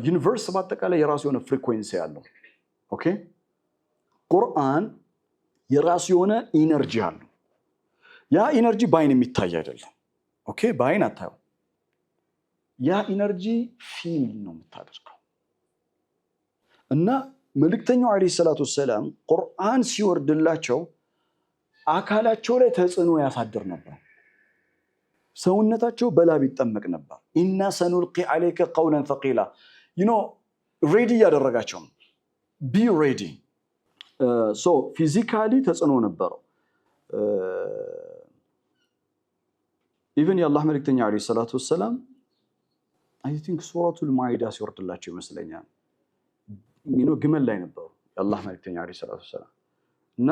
ዩኒቨርስ በአጠቃላይ የራሱ የሆነ ፍሪኩዌንሲ ያለው ኦኬ። ቁርአን የራሱ የሆነ ኢነርጂ አለው። ያ ኢነርጂ በአይን የሚታይ አይደለም። ኦኬ፣ በአይን አታየው። ያ ኢነርጂ ፊል ነው የምታደርገው። እና መልእክተኛው ዐለይሂ ሰላቱ ወሰላም ቁርአን ሲወርድላቸው አካላቸው ላይ ተጽዕኖ ያሳድር ነበር። ሰውነታቸው በላብ ይጠመቅ ነበር። ኢና ሰኑልቂ ዐለይከ ቀውለን ሰቂላ ሬዲ እያደረጋቸው ነው። ቢ ሬዲ። ፊዚካሊ ተጽዕኖ ነበረው። ኢቨን የአላህ መልእክተኛ ዐለይሂ ሰላቱ ወሰላም አይ ቲንክ ሱረቱል ማኢዳ ሲወርድላቸው ይመስለኛል ግመል ላይ ነበሩ የአላህ መልእክተኛ ዐለይሂ ሰላቱ ወሰላም እና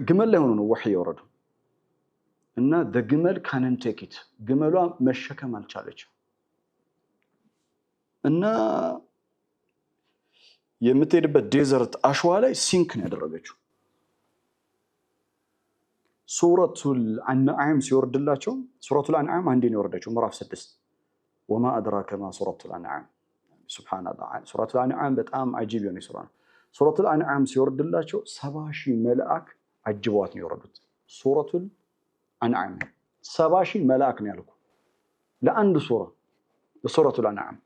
ግመል ላይ ሆኖ ነው ወህይ የወረደው። እና ግመል ካንን ቴክ ኢት ግመሏ መሸከም አልቻለችም። እና የምትሄድበት ዴዘርት አሸዋ ላይ ሲንክ ነው ያደረገችው። ሱረቱል አንዓም ሲወርድላቸው ሱረቱል አንዓም አንዴ ነው የወረደችው ምዕራፍ 6 ወማ አድራከ ማ ሱረቱል አንዓም ሱብሃንአላህ። ሱረቱል አንዓም በጣም አጂብ የሆነ ሱራ ነው። ሱረቱል አንዓም ሲወርድላቸው 70,000 መልአክ አጅበዋት ነው የወረዱት። ሱረቱል አንዓም 70,000 መልአክ ነው ያልኩ ለአንድ ሱራ ሱረቱል አንዓም።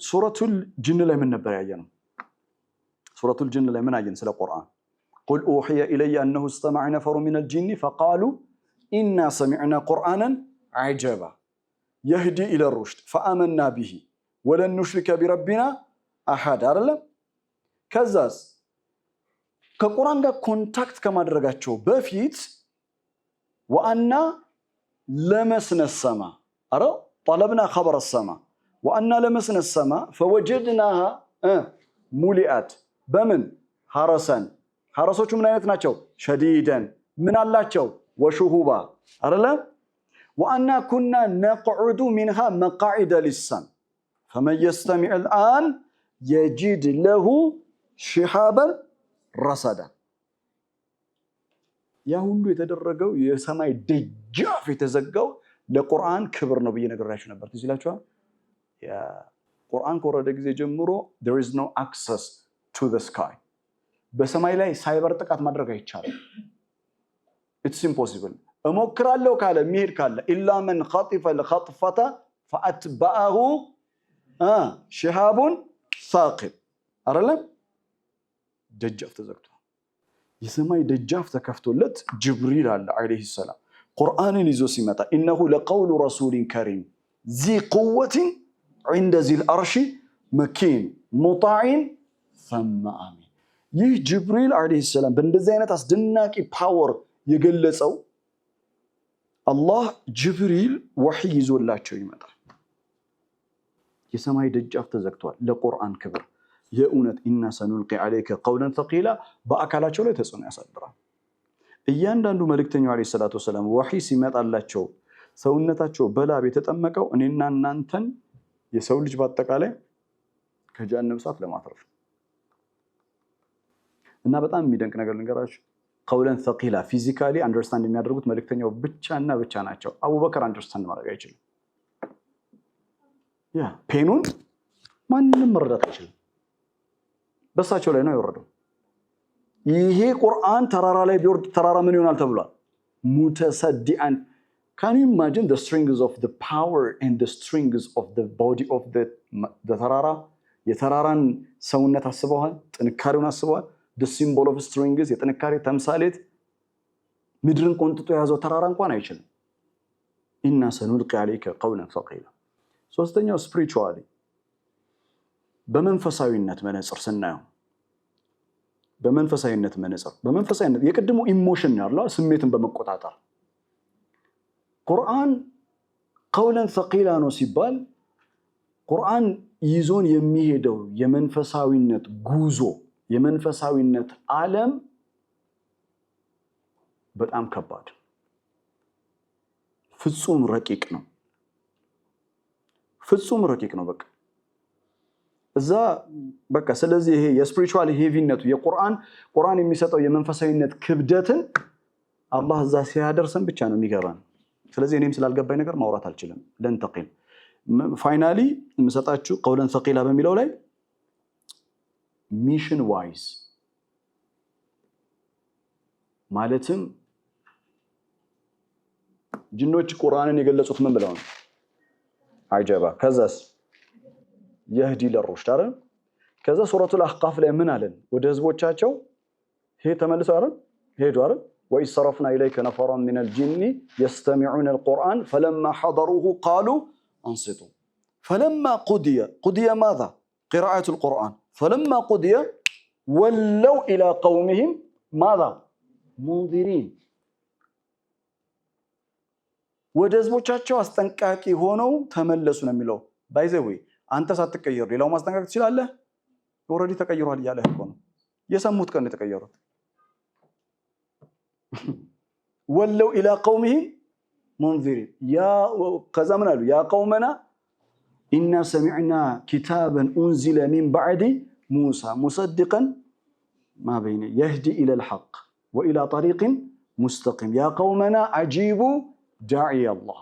ሱረቱል ጅን ላይ ምን ነበር ያየነው? ሱረቱል ጅን ላይ ምን አየን ስለ ቁርአን? ቁል ኡሕየ ኢለየ አነሁ እስተመዐ ነፈሩ ሚነል ጂኒ ፈቃሉ ኢና ሰሚዕና ቁርአነን ዐጀባ የህዲ ኢለ ሩሽድ ፈአመና ቢሂ ወለን ኑሽሪከ ቢረቢና አሐድ አይደለም። ከዛስ ከቁርአን ጋር ኮንታክት ከማድረጋቸው በፊት ወአና ለመስነ ሰማ ጠለብና ኸበረ ሰማ ወአና ለመስነ ሰማ ፈወጀድናሃ ሙሊአት በምን ሐረሰን። ሐረሶቹ ምን አይነት ናቸው? ሸዲደን ምን አላቸው? ወሹሁባ አይደለም። ወአና ኩና ነቅዑዱ ሚንሃ መቃዒደ ሊሰም ፈመን የስተሚዕ አልአን የጂድ ለሁ ሽሃበን ረሰዳ። ያ ሁሉ የተደረገው የሰማይ ደጃፍ የተዘጋው ለቁርአን ክብር ነው ብዬ ነግራችሁ ነበር። ትዝ ይላችኋል። ቁርአን ከወረደ ጊዜ ጀምሮ there is no access to the sky። በሰማይ ላይ ሳይበር ጥቃት ማድረግ አይቻልም። it's impossible። እሞክራለሁ ካለ የሚሄድ ካለ ኢላ መን ኸጢፈ الخطفة فأتبعه ሽሃቡን ሳቂብ አይደለም። ደጃፍ ተዘግቷል። የሰማይ ደጃፍ ተከፍቶለት ጅብሪል አለ ዐለይሂ ሰላም ቁርአንን ይዞ ሲመጣ ኢነሁ ለቀውሉ ረሱሊን ከሪም ዚ ቁወትን ዒንደ ዚል አርሺ መኪን ሙጣዕን ሰመ አሚን። ይህ ጅብሪል ዓለይሂ ሰላም በእንደዚህ አይነት አስደናቂ ፓወር የገለጸው አላህ ጅብሪል ወሕይ ይዞላቸው ይመጣል። የሰማይ ደጃፍ ተዘግቷል ለቁርአን ክብር። የእውነት ኢና ሰኑልቂ ዓለይከ ቀውለን ሰቂላ በአካላቸው ላይ ተጽዕኖ ያሳድራል። እያንዳንዱ መልእክተኛው ዓለይሂ ሰላቱ ወሰላም ወሕይ ሲመጣላቸው ሰውነታቸው በላብ የተጠመቀው እኔና እናንተን የሰው ልጅ በአጠቃላይ ከጀሃነም እሳት ለማትረፍ እና በጣም የሚደንቅ ነገር ልንገራችሁ። ቀውለን ሰቂላ ፊዚካሊ አንደርስታንድ የሚያደርጉት መልእክተኛው ብቻና ብቻ ናቸው። አቡበከር አንደርስታንድ ማድረግ አይችልም። ፔኑን ማንም መረዳት አይችልም። በሳቸው ላይ ነው የወረደው። ይሄ ቁርአን ተራራ ላይ ቢወርድ ተራራ ምን ይሆናል ተብሏል? ሙተሰዲአን። Can you imagine the strings of the power and the strings of the body of the ተራራ? የተራራን ሰውነት አስበዋል? ጥንካሬውን አስበዋል? the symbol of strings የጥንካሬ ተምሳሌት ምድርን ቆንጥጦ የያዘው ተራራ እንኳን አይችልም። ኢና ሰኑልቂ ዓለይከ ቀውለን ሰቂላ። ሶስተኛው ስፒሪቹዋሊ በመንፈሳዊነት መነጽር ስናየው በመንፈሳዊነት የቅድሙ ኢሞሽን ያለው ስሜትን በመቆጣጠር ቁርአን ቀውለን ሰቂላ ነው ሲባል ቁርአን ይዞን የሚሄደው የመንፈሳዊነት ጉዞ የመንፈሳዊነት ዓለም በጣም ከባድ ፍጹም ረቂቅ ነው። በቃ ስለዚህ ይሄ የስፒሪቹዋል ሄቪነቱ ቁርአን የሚሰጠው የመንፈሳዊነት ክብደትን አላህ እዛ ሲያደርሰን ብቻ ነው የሚገባን። ስለዚህ እኔም ስላልገባኝ ነገር ማውራት አልችልም። ለንተቂል ፋይናሊ የምሰጣችሁ ቀውለን ሰቂላ በሚለው ላይ ሚሽን ዋይዝ ማለትም ጅኖች ቁርአንን የገለጹት ምን ብለው ነው? አጀባ። ከዛስ የህዲ ለሩሽድ አይደል? ከዛ ሱረቱል አህቃፍ ላይ ምን አለን? ወደ ህዝቦቻቸው ተመልሰው ሄዱ አይደል? ወኢዝ ሰረፍና ኢለይከ ነፈራን ሚነል ጂኒ የስተሚዑነ አልቁርአን ፈለማ ሐደሩሁ ቃሉ አንሲቱ ፈለማ ቁድየ ማዛ ቂራአቱል ቁርአን ፈለማ ቁድየ ወለው ኢላ ቀውሚሂም ማዛ ሙንዚሪን። ወደ ህዝቦቻቸው አስጠንቃቂ ሆነው ተመለሱ ነው የሚለው። ባይዘዌ አንተ ሳትቀየር ሌላው ማስጠንቀቅ ትችላለህ? ኦሬዲ ተቀይሯል እያለህ እኮ ነው። የሰሙት ቀን የተቀየሩት ወለው ኢላ ቀውሚሂም ሙንዚሪን። ከዛ ምን አሉ? ያ ቀውመና ኢና ሰሚዕና ኪታበን ኡንዚለ ሚን ባዕዲ ሙሳ ሙሰድቀን ማ በይነ የህዲ ኢለል ሐቅ ወኢላ ጠሪቅን ሙስተቂም ያ ቀውመና አጂቡ ዳዒ አላህ።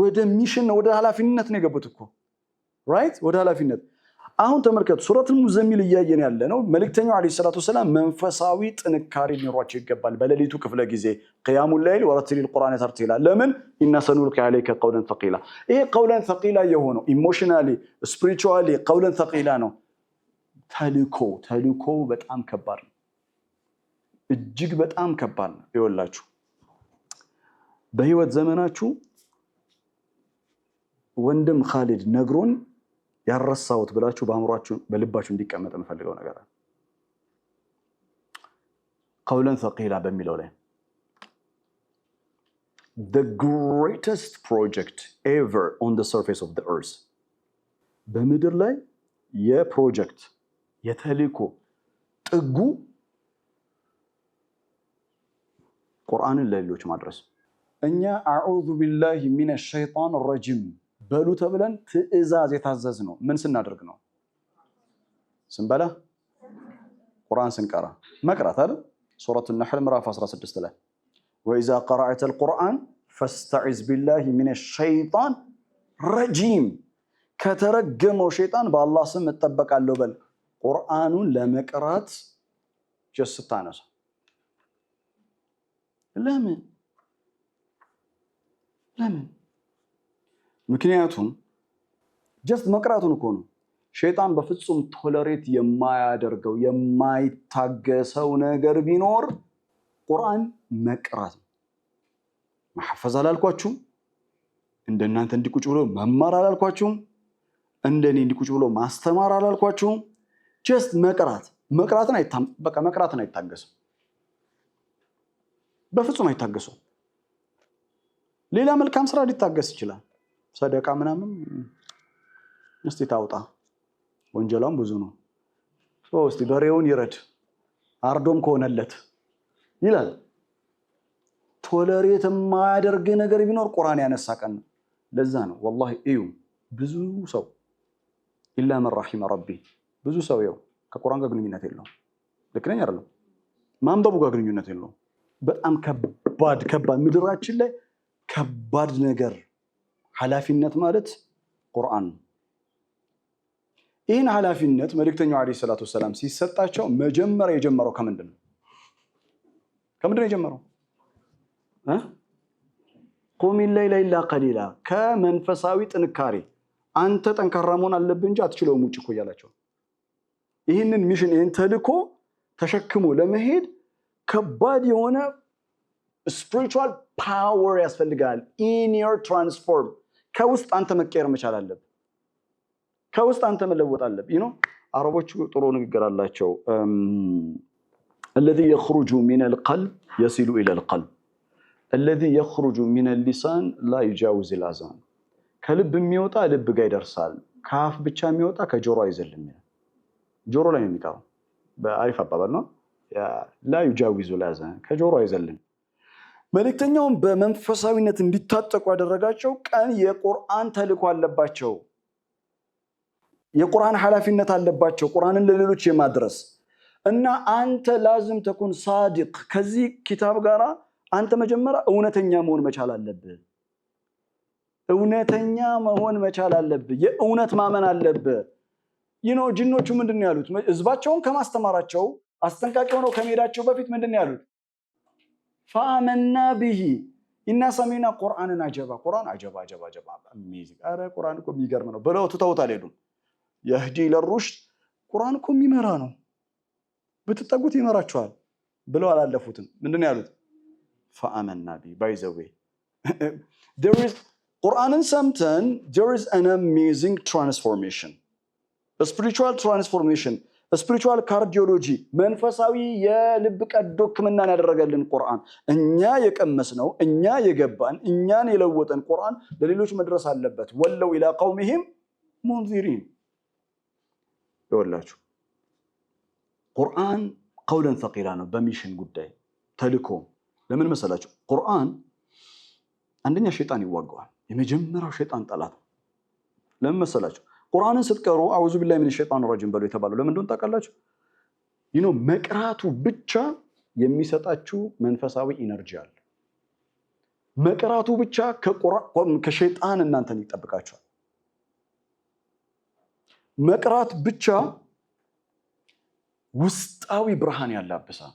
ወደ ሚሽን ወደ ኃላፊነት ነው የገቡት እኮ ራይት፣ ወደ ኃላፊነት። አሁን ተመልከቱ፣ ሱረቱል ሙዘሚል እያየን ያለ ነው። መልእክተኛው ዓለይሂ ሰላቱ ወሰላም መንፈሳዊ ጥንካሬ ሊኖራቸው ይገባል። በሌሊቱ ክፍለ ጊዜ ቂያሙል ለይል ወረቲሊል ቁርአን ተርቲላ። ለምን? ኢና ሰኑልቂ ዓለይከ ቀውለን ሰቂላ። ይሄ ቀውለን ሰቂላ የሆነው ኢሞሽናሊ ስፒሪቹዋሊ ቀውለን ሰቂላ ነው። ተልኮ በጣም ከባድ ነው፣ እጅግ በጣም ከባድ ነው። ይኸውላችሁ በህይወት ዘመናችሁ ወንድም ኻሊድ ነግሮን ያረሳውት ብላችሁ በአእምሯችሁ በልባችሁ እንዲቀመጥ እንፈልገው ነገር አለ። ቀውለን ሰቂላ በሚለው ላይ the greatest project ever on the surface of the earth በምድር ላይ የፕሮጀክት የተልእኮ ጥጉ ቁርአንን ለሌሎች ማድረስ። እኛ አዑዙ ቢላሂ ሚነሽ ሸይጣን ረጂም በሉ ተብለን ትዕዛዝ የታዘዝ ነው። ምን ስናደርግ ነው? ስንበላ፣ ቁርአን ስንቀራ፣ መቅራት አይደል? ሱረቱ ነህል ምዕራፍ 16 ላይ ወኢዛ ቀረአተል ቁርአን ፈስተዒዝ ቢላሂ ሚነሽ ሸይጣን ረጂም፣ ከተረገመው ሸይጣን በአላህ ስም እጠበቃለሁ በል። ቁርአኑን ለመቅራት ጀስታነሳ ለምን? ምክንያቱም ጀስት መቅራቱን እኮ ነው። ሸይጣን በፍጹም ቶለሬት የማያደርገው የማይታገሰው ነገር ቢኖር ቁርአን መቅራት ነው። መሐፈዝ አላልኳችሁም? እንደናንተ እንዲቁጭ ብሎ መማር አላልኳችሁም እንደኔ እንዲቁጭ ብሎ ማስተማር አላልኳችሁም just መቅራትን አይታገሱም በፍጹም አይታገሱም ሌላ መልካም ስራ ሊታገስ ይችላል ሰደቃ ምናምን እስቲ ታውጣ ወንጀላም ብዙ ነው እስቲ በሬውን ይረድ አርዶም ከሆነለት ይላል ቶለሬት የማያደርግ ነገር ቢኖር ቁርአን ያነሳቀን ለዛ ነው والله እዩ ብዙ ሰው ኢላ መን ረሒመ ረቢ ብዙ ሰው ይው ከቁርአን ጋር ግንኙነት የለውም ልክ ነኝ አይደለም ማንበቡ ጋር ግንኙነት የለውም በጣም ከባድ ምድራችን ላይ ከባድ ነገር ኃላፊነት ማለት ቁርአን ይህን ኃላፊነት መልእክተኛው አለይሂ ሰላቱ ወሰለም ሲሰጣቸው መጀመሪያ የጀመረው ከምንድን ነው የጀመረው ቁም الليل الا قليلا ከመንፈሳዊ ጥንካሬ አንተ ጠንካራ መሆን አለብህ እንጂ አትችለውም ውጭ እኮ ያላቸው ይህንን ሚሽን ይህን ተልኮ ተሸክሞ ለመሄድ ከባድ የሆነ spiritual power ያስፈልጋል inner transform ከውስጥ አንተ መቀየር መቻል አለብህ ከውስጥ አንተ መለወጥ አለብህ አረቦቹ ጥሩ ንግግር አላቸው الذي يخرج من القلب يصل الى القلب الذي يخرج من اللسان لا يجاوز الاذان ከልብ የሚወጣ ልብ ጋር ይደርሳል ካፍ ብቻ የሚወጣ ከጆሮ አይዘልም ጆሮ ላይ ነው የሚቀረው በአሪፍ አባባል ነው لا يجاوز الاذان ከጆሮ አይዘልም መልእክተኛውን በመንፈሳዊነት እንዲታጠቁ ያደረጋቸው ቀን የቁርአን ተልኮ አለባቸው የቁርአን ኃላፊነት አለባቸው ቁርአንን ለሌሎች የማድረስ እና አንተ لازم تكون صادق ከዚህ ኪታብ ጋራ አንተ መጀመሪያ እውነተኛ መሆን መቻል አለብህ እውነተኛ መሆን መቻል አለብህ የእውነት ማመን አለብህ ጅኖቹ ምንድነው ያሉት ህዝባቸውን ከማስተማራቸው አስጠንቃቂ ሆነው ከመሄዳቸው በፊት ምንድነው ያሉት فآمنا به إن سمعنا قرآنا عجبا قرآن عجبا amazing አረ ቁርአን እኮ የሚገርም ነው ብለው ተውታል ሄዱ يهدي الى الرشد ቁርአን እኮ የሚመራ ነው ብትጠጉት ይመራቸዋል ብለው አላለፉትም ምንድነው ያሉት فآمنا به by the way there is ቁርአንን ሰምተን there is an amazing transformation a spiritual transformation a spiritual cardiology መንፈሳዊ የልብ ቀዶ ህክምናን ያደረገልን ቁርአን እኛ የቀመስነው እኛ የገባን እኛን የለወጠን ቁርአን ለሌሎች መድረስ አለበት ወለው ኢላ ቀውሚሂም ሙንዚሪን ይወላችሁ ቁርአን ቀውለን ثقيلا ነው በሚሽን ጉዳይ ተልኮ ለምን መሰላችሁ ቁርአን አንደኛ ሸይጣን ይዋጋዋል የመጀመሪያው ሸይጣን ጠላት ለምን መሰላችሁ ቁርአንን ስትቀሩ አውዙ ቢላሂ ሚነሽ ሸይጣን ረጂም በሉ የተባለው ለምን እንደሆነ ታውቃላችሁ መቅራቱ ብቻ የሚሰጣችሁ መንፈሳዊ ኢነርጂ አለ መቅራቱ ብቻ ከሸይጣን እናንተን ይጠብቃችኋል መቅራት ብቻ ውስጣዊ ብርሃን ያላብሳል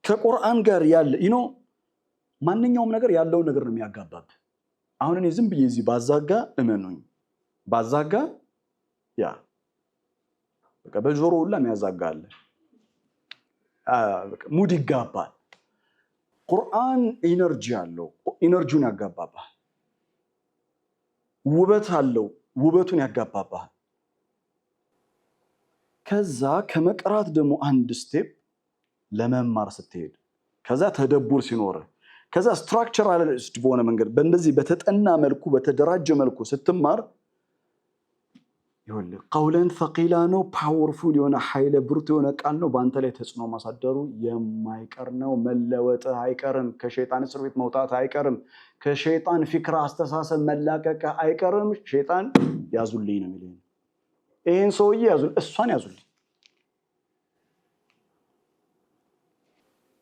ከቁርአን ጋር ያለ ማንኛውም ነገር ያለው ነገር ነው የሚያጋባብ አሁን እኔ ዝም ብዬ እዚህ ባዛጋ እመኑኝ ባዛጋ በቃ በጆሮ ሁላ የሚያዛጋል ሙድ ይጋባል ቁርአን ኢነርጂ አለው ኢነርጂውን ያጋባባል ውበት አለው ውበቱን ያጋባባል ከዛ ከመቅራት ደግሞ አንድ ስቴፕ ለመማር ስትሄድ ከዛ ተደቡር ሲኖር ከዛ ስትራክቸራሊስት በሆነ መንገድ በእንደዚህ በተጠና መልኩ በተደራጀ መልኩ ስትማር ይሁን ቀውለን ثقيلا ነው ፓወርፉል የሆነ ኃይለ ብርቱ የሆነ ቃል ነው በአንተ ላይ ተጽዕኖ ማሳደሩ የማይቀር ነው መለወጥ አይቀርም ከሸይጣን እስር ቤት መውጣት አይቀርም ከሸይጣን ፍክራ አስተሳሰብ መላቀቅ አይቀርም ሸይጣን ያዙልኝ ነው የሚለው ይሄን ሰውዬ ያዙል እሷን ያዙልኝ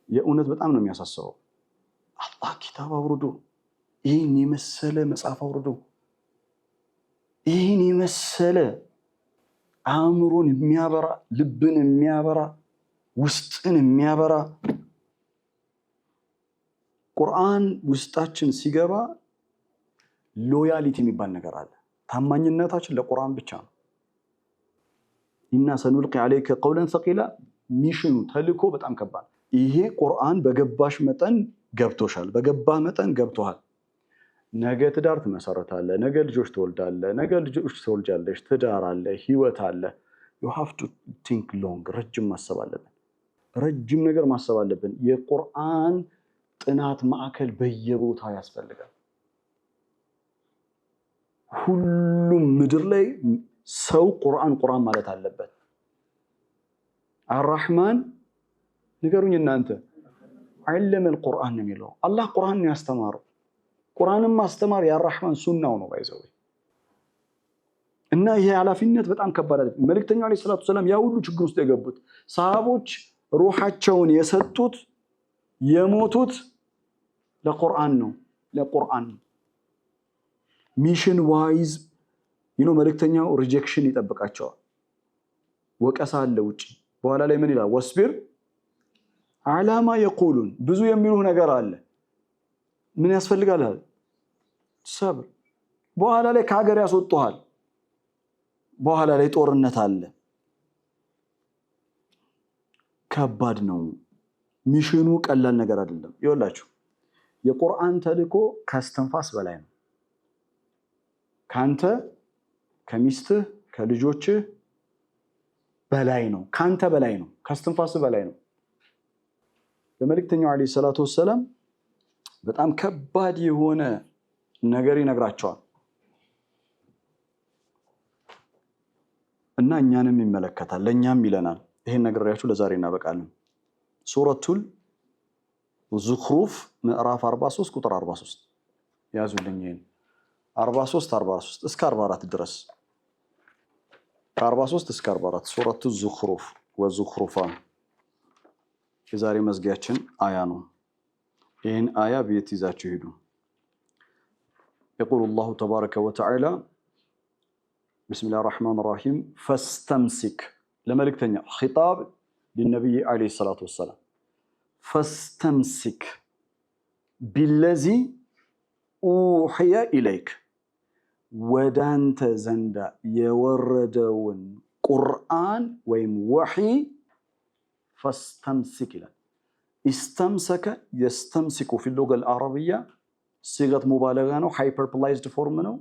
የእውነት በጣም ነው የሚያሳስበው አላህ ኪታብ አውርዶ ይህን የመሰለ መጽሐፍ አውርዶ ይህን የመሰለ አእምሮን የሚያበራ ልብን የሚያበራ ውስጥን የሚያበራ ቁርአን ውስጣችን ሲገባ ሎያሊቲ የሚባል ነገር አለ ታማኝነታችን ለቁርአን ብቻ ነው ኢና ሰኑልቂ عليك قولا ثقيلا ሚሽኑ ተልኮ በጣም ከባድ ይሄ ቁርአን በገባሽ መጠን ገብቶሻል በገባ መጠን ገብቶሃል ነገ ትዳር ትመሰረታለህ፣ ነገ ልጆች ትወልዳለህ፣ ነገ ልጆች ትወልጃለሽ፣ ትዳር አለ፣ ህይወት አለ። you have to think long ረጅም ማሰብ አለብን። ረጅም ነገር ማሰብ አለብን። የቁርአን ጥናት ማዕከል በየቦታው ያስፈልጋል። ሁሉም ምድር ላይ ሰው ቁርአን ማለት አለበት። አርራህማን ንገሩኝ እናንተ علم القرآن ነው የሚለው አላህ ቁርአንን ያስተማረው። ቁርአንን ማስተማር የአርራህማን ሱናው ነው ባይዘው እና ይሄ ኃላፊነት በጣም ከባድ አይደለም። መልእክተኛው አለይሂ ሰላቱ ሰላም ያ ሁሉ ችግር ውስጥ የገቡት ሰሃቦች ሩሃቸውን የሰጡት የሞቱት ለቁርአን ነው። ለቁርአን ሚሽን ዋይዝ መልእክተኛው ሪጀክሽን ይጠብቃቸዋል። ወቀሳ አለ ውጪ። በኋላ ላይ ምን ይላል? ወስቢር አላማ የቁሉን ብዙ የሚሉ ነገር አለ። ምን ያስፈልጋል? ሰብር። በኋላ ላይ ከሀገር ያስወጡሃል። በኋላ ላይ ጦርነት አለ። ከባድ ነው። ሚሽኑ ቀላል ነገር አይደለም። ይኸውላችሁ የቁርአን ተልእኮ ከእስትንፋስ በላይ ነው። ካንተ ከሚስትህ ከልጆችህ በላይ ነው። ካንተ በላይ ነው። ከእስትንፋስ በላይ ነው። ለመልእክተኛው አለይሂ ሰላቱ ወሰለም በጣም ከባድ የሆነ ነገር ይነግራቸዋል እና እኛንም ይመለከታል፣ ለኛም ይለናል። ይሄን ነግሬያችሁ ለዛሬ እናበቃለን። ሱረቱል ዙኽሩፍ ምዕራፍ 43 ቁጥር 43 ያዙልኝ። ይሄን 43 እስከ 44 ድረስ 43 እስከ 44 ሱረቱ ዙኽሩፍ ወዙኽሩፋ የዛሬ መዝጊያችን አያ ነው። ይህን አያ ቤት ይዛችሁ ሂዱ። يقول الله تبارك وتعالى بسم الله الرحمن الرحيم فاستمسك لملكتني خطاب للنبي عليه الصلاة والسلام فاستمسك بالذي أوحي إليك ودانت زندا يوردون قرآن ويم وحي فاستمسك له استمسك يستمسك في اللغة العربية صيغة مبالغة ነው hyperbolized form ነው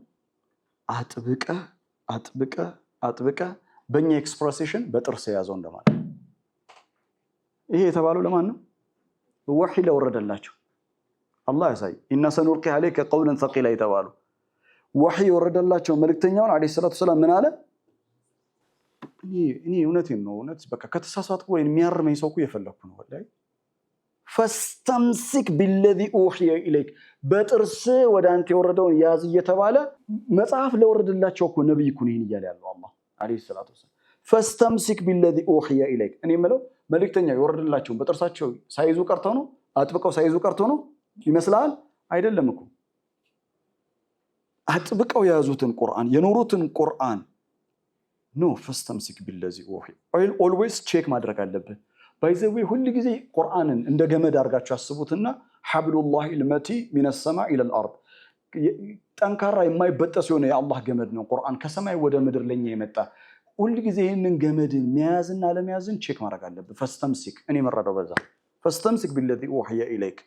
አጥብቀ በእኛ ኤክስፕሬሽን በጥርስ ያዘው እንደማለት። ይሄ የተባለው ለማን ነው? ወህይ ለወረደላቸው አላህ ያሳይ። ኢነ ሰኑልቂ አለይከ ቀውለን ሰቂላ የተባሉ ወህይ የወረደላቸው መልእክተኛውን አለይሂ ሰላቱ ሰላም ምን አለ? እኔ እውነቴን ነው እውነት በቃ ከተሳሳትኩ ወይ የሚያርመኝ ሰው እኮ የፈለኩ ነው ወላሂ። ፈስተምሲክ ቢለዚ ኡሂየ ኢለይክ በጥርስ ወደ አንተ የወረደውን ያዝ እየተባለ መጽሐፍ ለወረደላቸው እኮ ነብይ እኮ ነው ይያለ ያለው አላህ አለይሂ ሰላቱ ወሰለም። ፈስተምሲክ ቢለዚ ኡሂየ ኢለይክ እኔ የምለው መልእክተኛ የወረደላቸው በጥርሳቸው ሳይዙ ቀርተው ነው? አጥብቀው ሳይዙ ቀርተው ነው ይመስላል? አይደለም እኮ አጥብቀው የያዙትን ቁርአን የኖሩትን ቁርአን ነው። ፈስተምሲክ ቢለዚ ኡሂየ ኦልዌይስ ቼክ ማድረግ አለብን። ባይዘዌ ሁሉ ጊዜ ቁርአንን እንደ ገመድ አድርጋችሁ አስቡትና ሐብሉላሂ ልመቲ ሚነ ሰማዕ ኢለል አርድ ጠንካራ የማይበጠስ የሆነ የአላህ ገመድ ነው ቁርአን ከሰማይ ወደ ምድር ለኛ የመጣ። ሁሉ ጊዜ ይህንን ገመድን መያዝና ለመያዝን ቼክ ማድረግ አለብን። ፈስተምሲክ እኔ መረዳው በዛ ፈስተምሲክ ቢለዚ ኡሂየ ኢለይክ።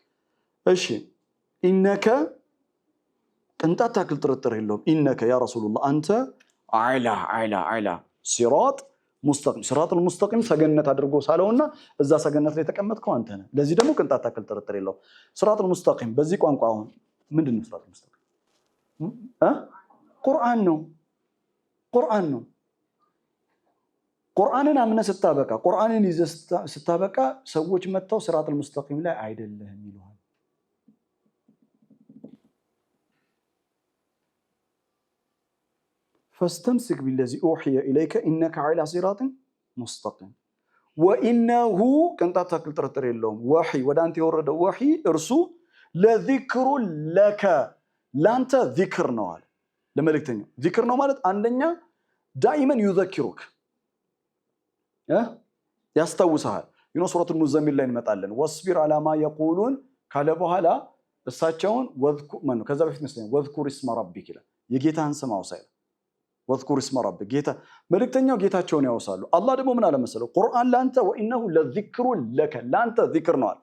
እሺ ኢነከ ቅንጣት ታክል ጥርጥር የለውም። ኢነከ ያ ረሱሉላህ አንተ ዐላ ሲራጥ ሙስተቂም ሲራጡል ሙስተቂም ሰገነት አድርጎ ሳለውና እዛ ሰገነት ላይ ተቀመጥከው አንተ ነህ። ለዚህ ደግሞ ቅንጣት ታክል ጥርጥር የለውም። ሲራጡል ሙስተቂም በዚህ ቋንቋ አሁን ምንድነው? ሲራጡል ሙስተቂም ቁርአን ነው። ቁርአንን አምነህ ስታበቃ ቁርአንን ይዘህ ስታበቃ ሰዎች መጥተው ሲራጡል ሙስተቂም ላይ አይደለህም ይሉሃል። فاستمسك بالذي أوحي إليك إنك على صراط مستقيم وإنه كنت تاكل ترتر اللوم وحي ودانتي ورد وحي ارسو لذكر لك لانت ذكر نوال لما لكتني ذكر نوال مالت عندنا دائما يذكرك يستوسها سورة المزمل لين متعلن واصبر على ما يقولون كالبوها لا الساتشون واذكر من كذا بفت مسلم واذكر اسم ربك لا يجيتها سماو سيل واذكر اسم ربك ጌታ መልእክተኛው ጌታቸውን ያወሳሉ። አላህ ደግሞ ምን አለ መሰለው? ቁርአን ላንተ ወኢነሁ ለዚክሩ ለከ ላንተ ዚክር ነው አለ።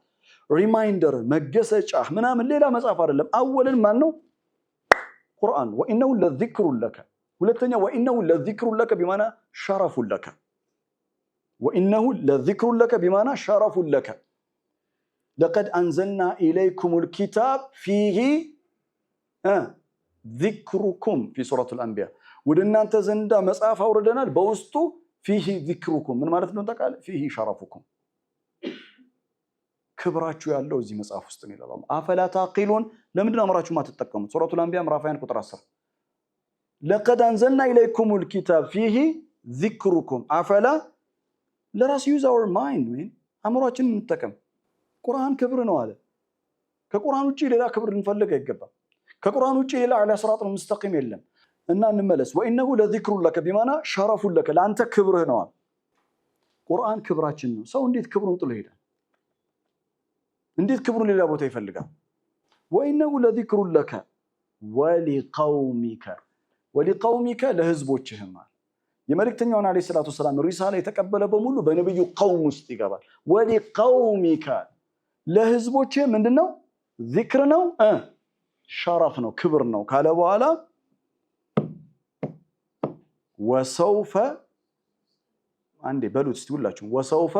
ሪማይንደር መገሰጫ ምናምን ሌላ መጽሐፍ አይደለም። አወልን ማን ነው? ቁርአን ወኢነሁ ለዚክሩን ለከ ሁለተኛ ወኢነሁ ለዚክሩን ለከ بمعنى شرف لك وإنه لذكر لك بمعنى شرف لك لقد أنزلنا إليكم الكتاب فيه ذكركم في سورة الأنبياء ودنا أنت زندا مصحف أوردنا بوسطو فيه ذكركم من معناته تقال فيه شرفكم كبراتشو ያለው እዚህ መጽሐፍ ውስጥ ነው ይላል أفلا تعقلون ለምንድነው አምራችሁ ማትጠቀሙት سورة الأنبياء ምዕራፍ 1 ቁጥር 10 لقد أنزلنا إليكم الكتاب فيه ذكركم أفلا let us use our mind man አምራችንን እንጠቀም ቁርአን ክብር ነው አለ ከቁርአን ውጪ ሌላ ክብር እንፈልግ አይገባም ከቁርአን ውጪ ሌላ على صراط المستقيم የለም እና እንመለስ وإنه لذكر لك بمعنى شرف لك ለአንተ ክብርህ ነው ቁርአን ክብራችን ነው ሰው እንዴት ክብሩን ጥሎ ይሄዳል እንዴት ክብሩን ሌላ ቦታ ይፈልጋል وإنه لذكر لك ولقومك ለህዝቦችህም የመልእክተኛውን አለይሂ ሰላቱ ሰላም ሪሳላ የተቀበለ በሙሉ በነብዩ ቀውም ውስጥ ይገባል ولقومك ለህዝቦችህ ምንድነው ዚክር ነው ሸረፍ ነው ክብር ነው ካለ በኋላ وسوف አንዴ በሉት እስቲ ሁላችሁ وسوف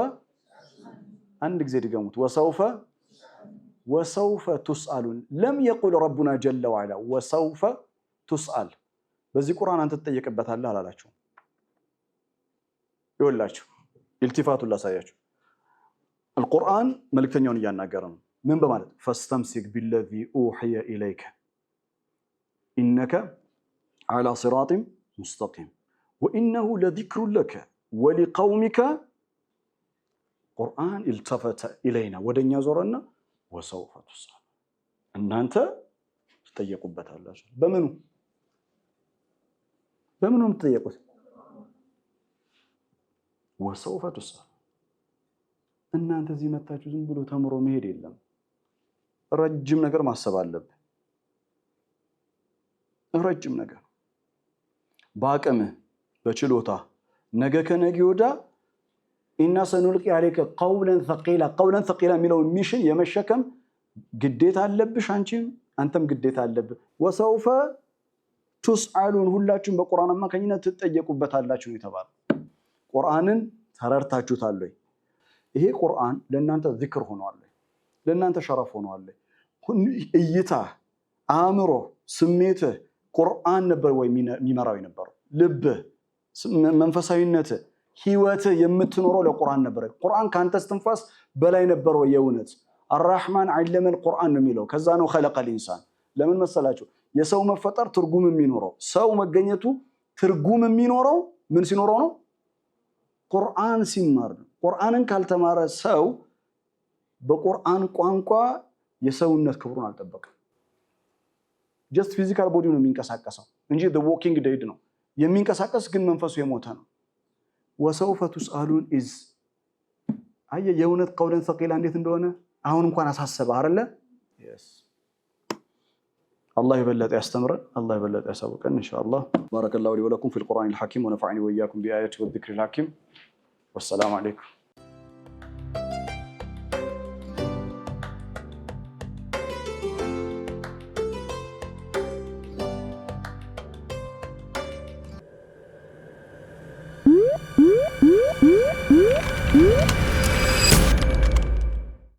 አንድ ጊዜ ድገሙት وسوف تسألون لم يقل ربنا جل وعلا وسوف تسأل በዚህ ቁርአን አንተ ተጠየቀበታለህ አላላችሁ ይወላችሁ ኢልቲፋቱ ላሳያችሁ القرآن መልእክተኛውን እያናገረ ነው ምን በማለት فاستمسك بالذي أوحي إليك إنك على صراط مستقيم وإنه لذكر لك ولقومك قرآن التفت إلينا ودنيا زورنا وسوف تسأل እናንተ ተጠየቁበታላችሁ በምኑ ተጠየቁት وسوف تسأل እናንተ እዚህ መጣችሁ ዝም ብሎ ተምሮ መሄድ የለም ረጅም ነገር ማሰብ አለብህ ረጅም ነገር ባቀመ በችሎታ ነገ ከነገ ወዳ ኢና ሰኑልቂ عليك قولا ثقيلا የሚለው ሚሽን የመሸከም ግዴታ አለብሽ አንተም ግዴታ አለብህ وسوف تسألون ሁላችሁም በቁርአን አማካኝነት ትጠየቁበታላችሁ የተባለው ቁርአንን ተረርታችሁታል ወይ ይሄ ቁርአን ለእናንተ ዚክር ሆኗል ለእናንተ ሸረፍ ሆኗል እይታ አእምሮ ስሜት ቁርአን ነበር ወይ የሚመራው የነበረው ልብ መንፈሳዊነት ህይወት የምትኖረው ለቁርአን ነበር ቁርአን ካንተ እስትንፋስ በላይ ነበር ወይ የእውነት الرحمن علم القرآن ነው የሚለው ከዛ ነው خلق الانسان ለምን መሰላችሁ የሰው መፈጠር ትርጉም የሚኖረው ሰው መገኘቱ ትርጉም የሚኖረው ምን ሲኖረው ነው ቁርአን ሲማር ቁርአንን ካልተማረ ሰው በቁርአን ቋንቋ የሰውነት ክብሩን አልጠበቀም just physical body ነው የሚንቀሳቀሰው እንጂ the walking dead ነው የሚንቀሳቀስ ግን መንፈሱ የሞተ ነው وسوف تسألون is አየ የእውነት ቀውለን ثقيلا እንዴት እንደሆነ አሁን እንኳን አሳሰበ አይደለ yes الله يبلغ يستمر الله يبلغ يسوق ان شاء الله بارك الله لي ولكم في القرآن الحكيم ونفعني واياكم بآياته والذكر الحكيم والسلام عليكم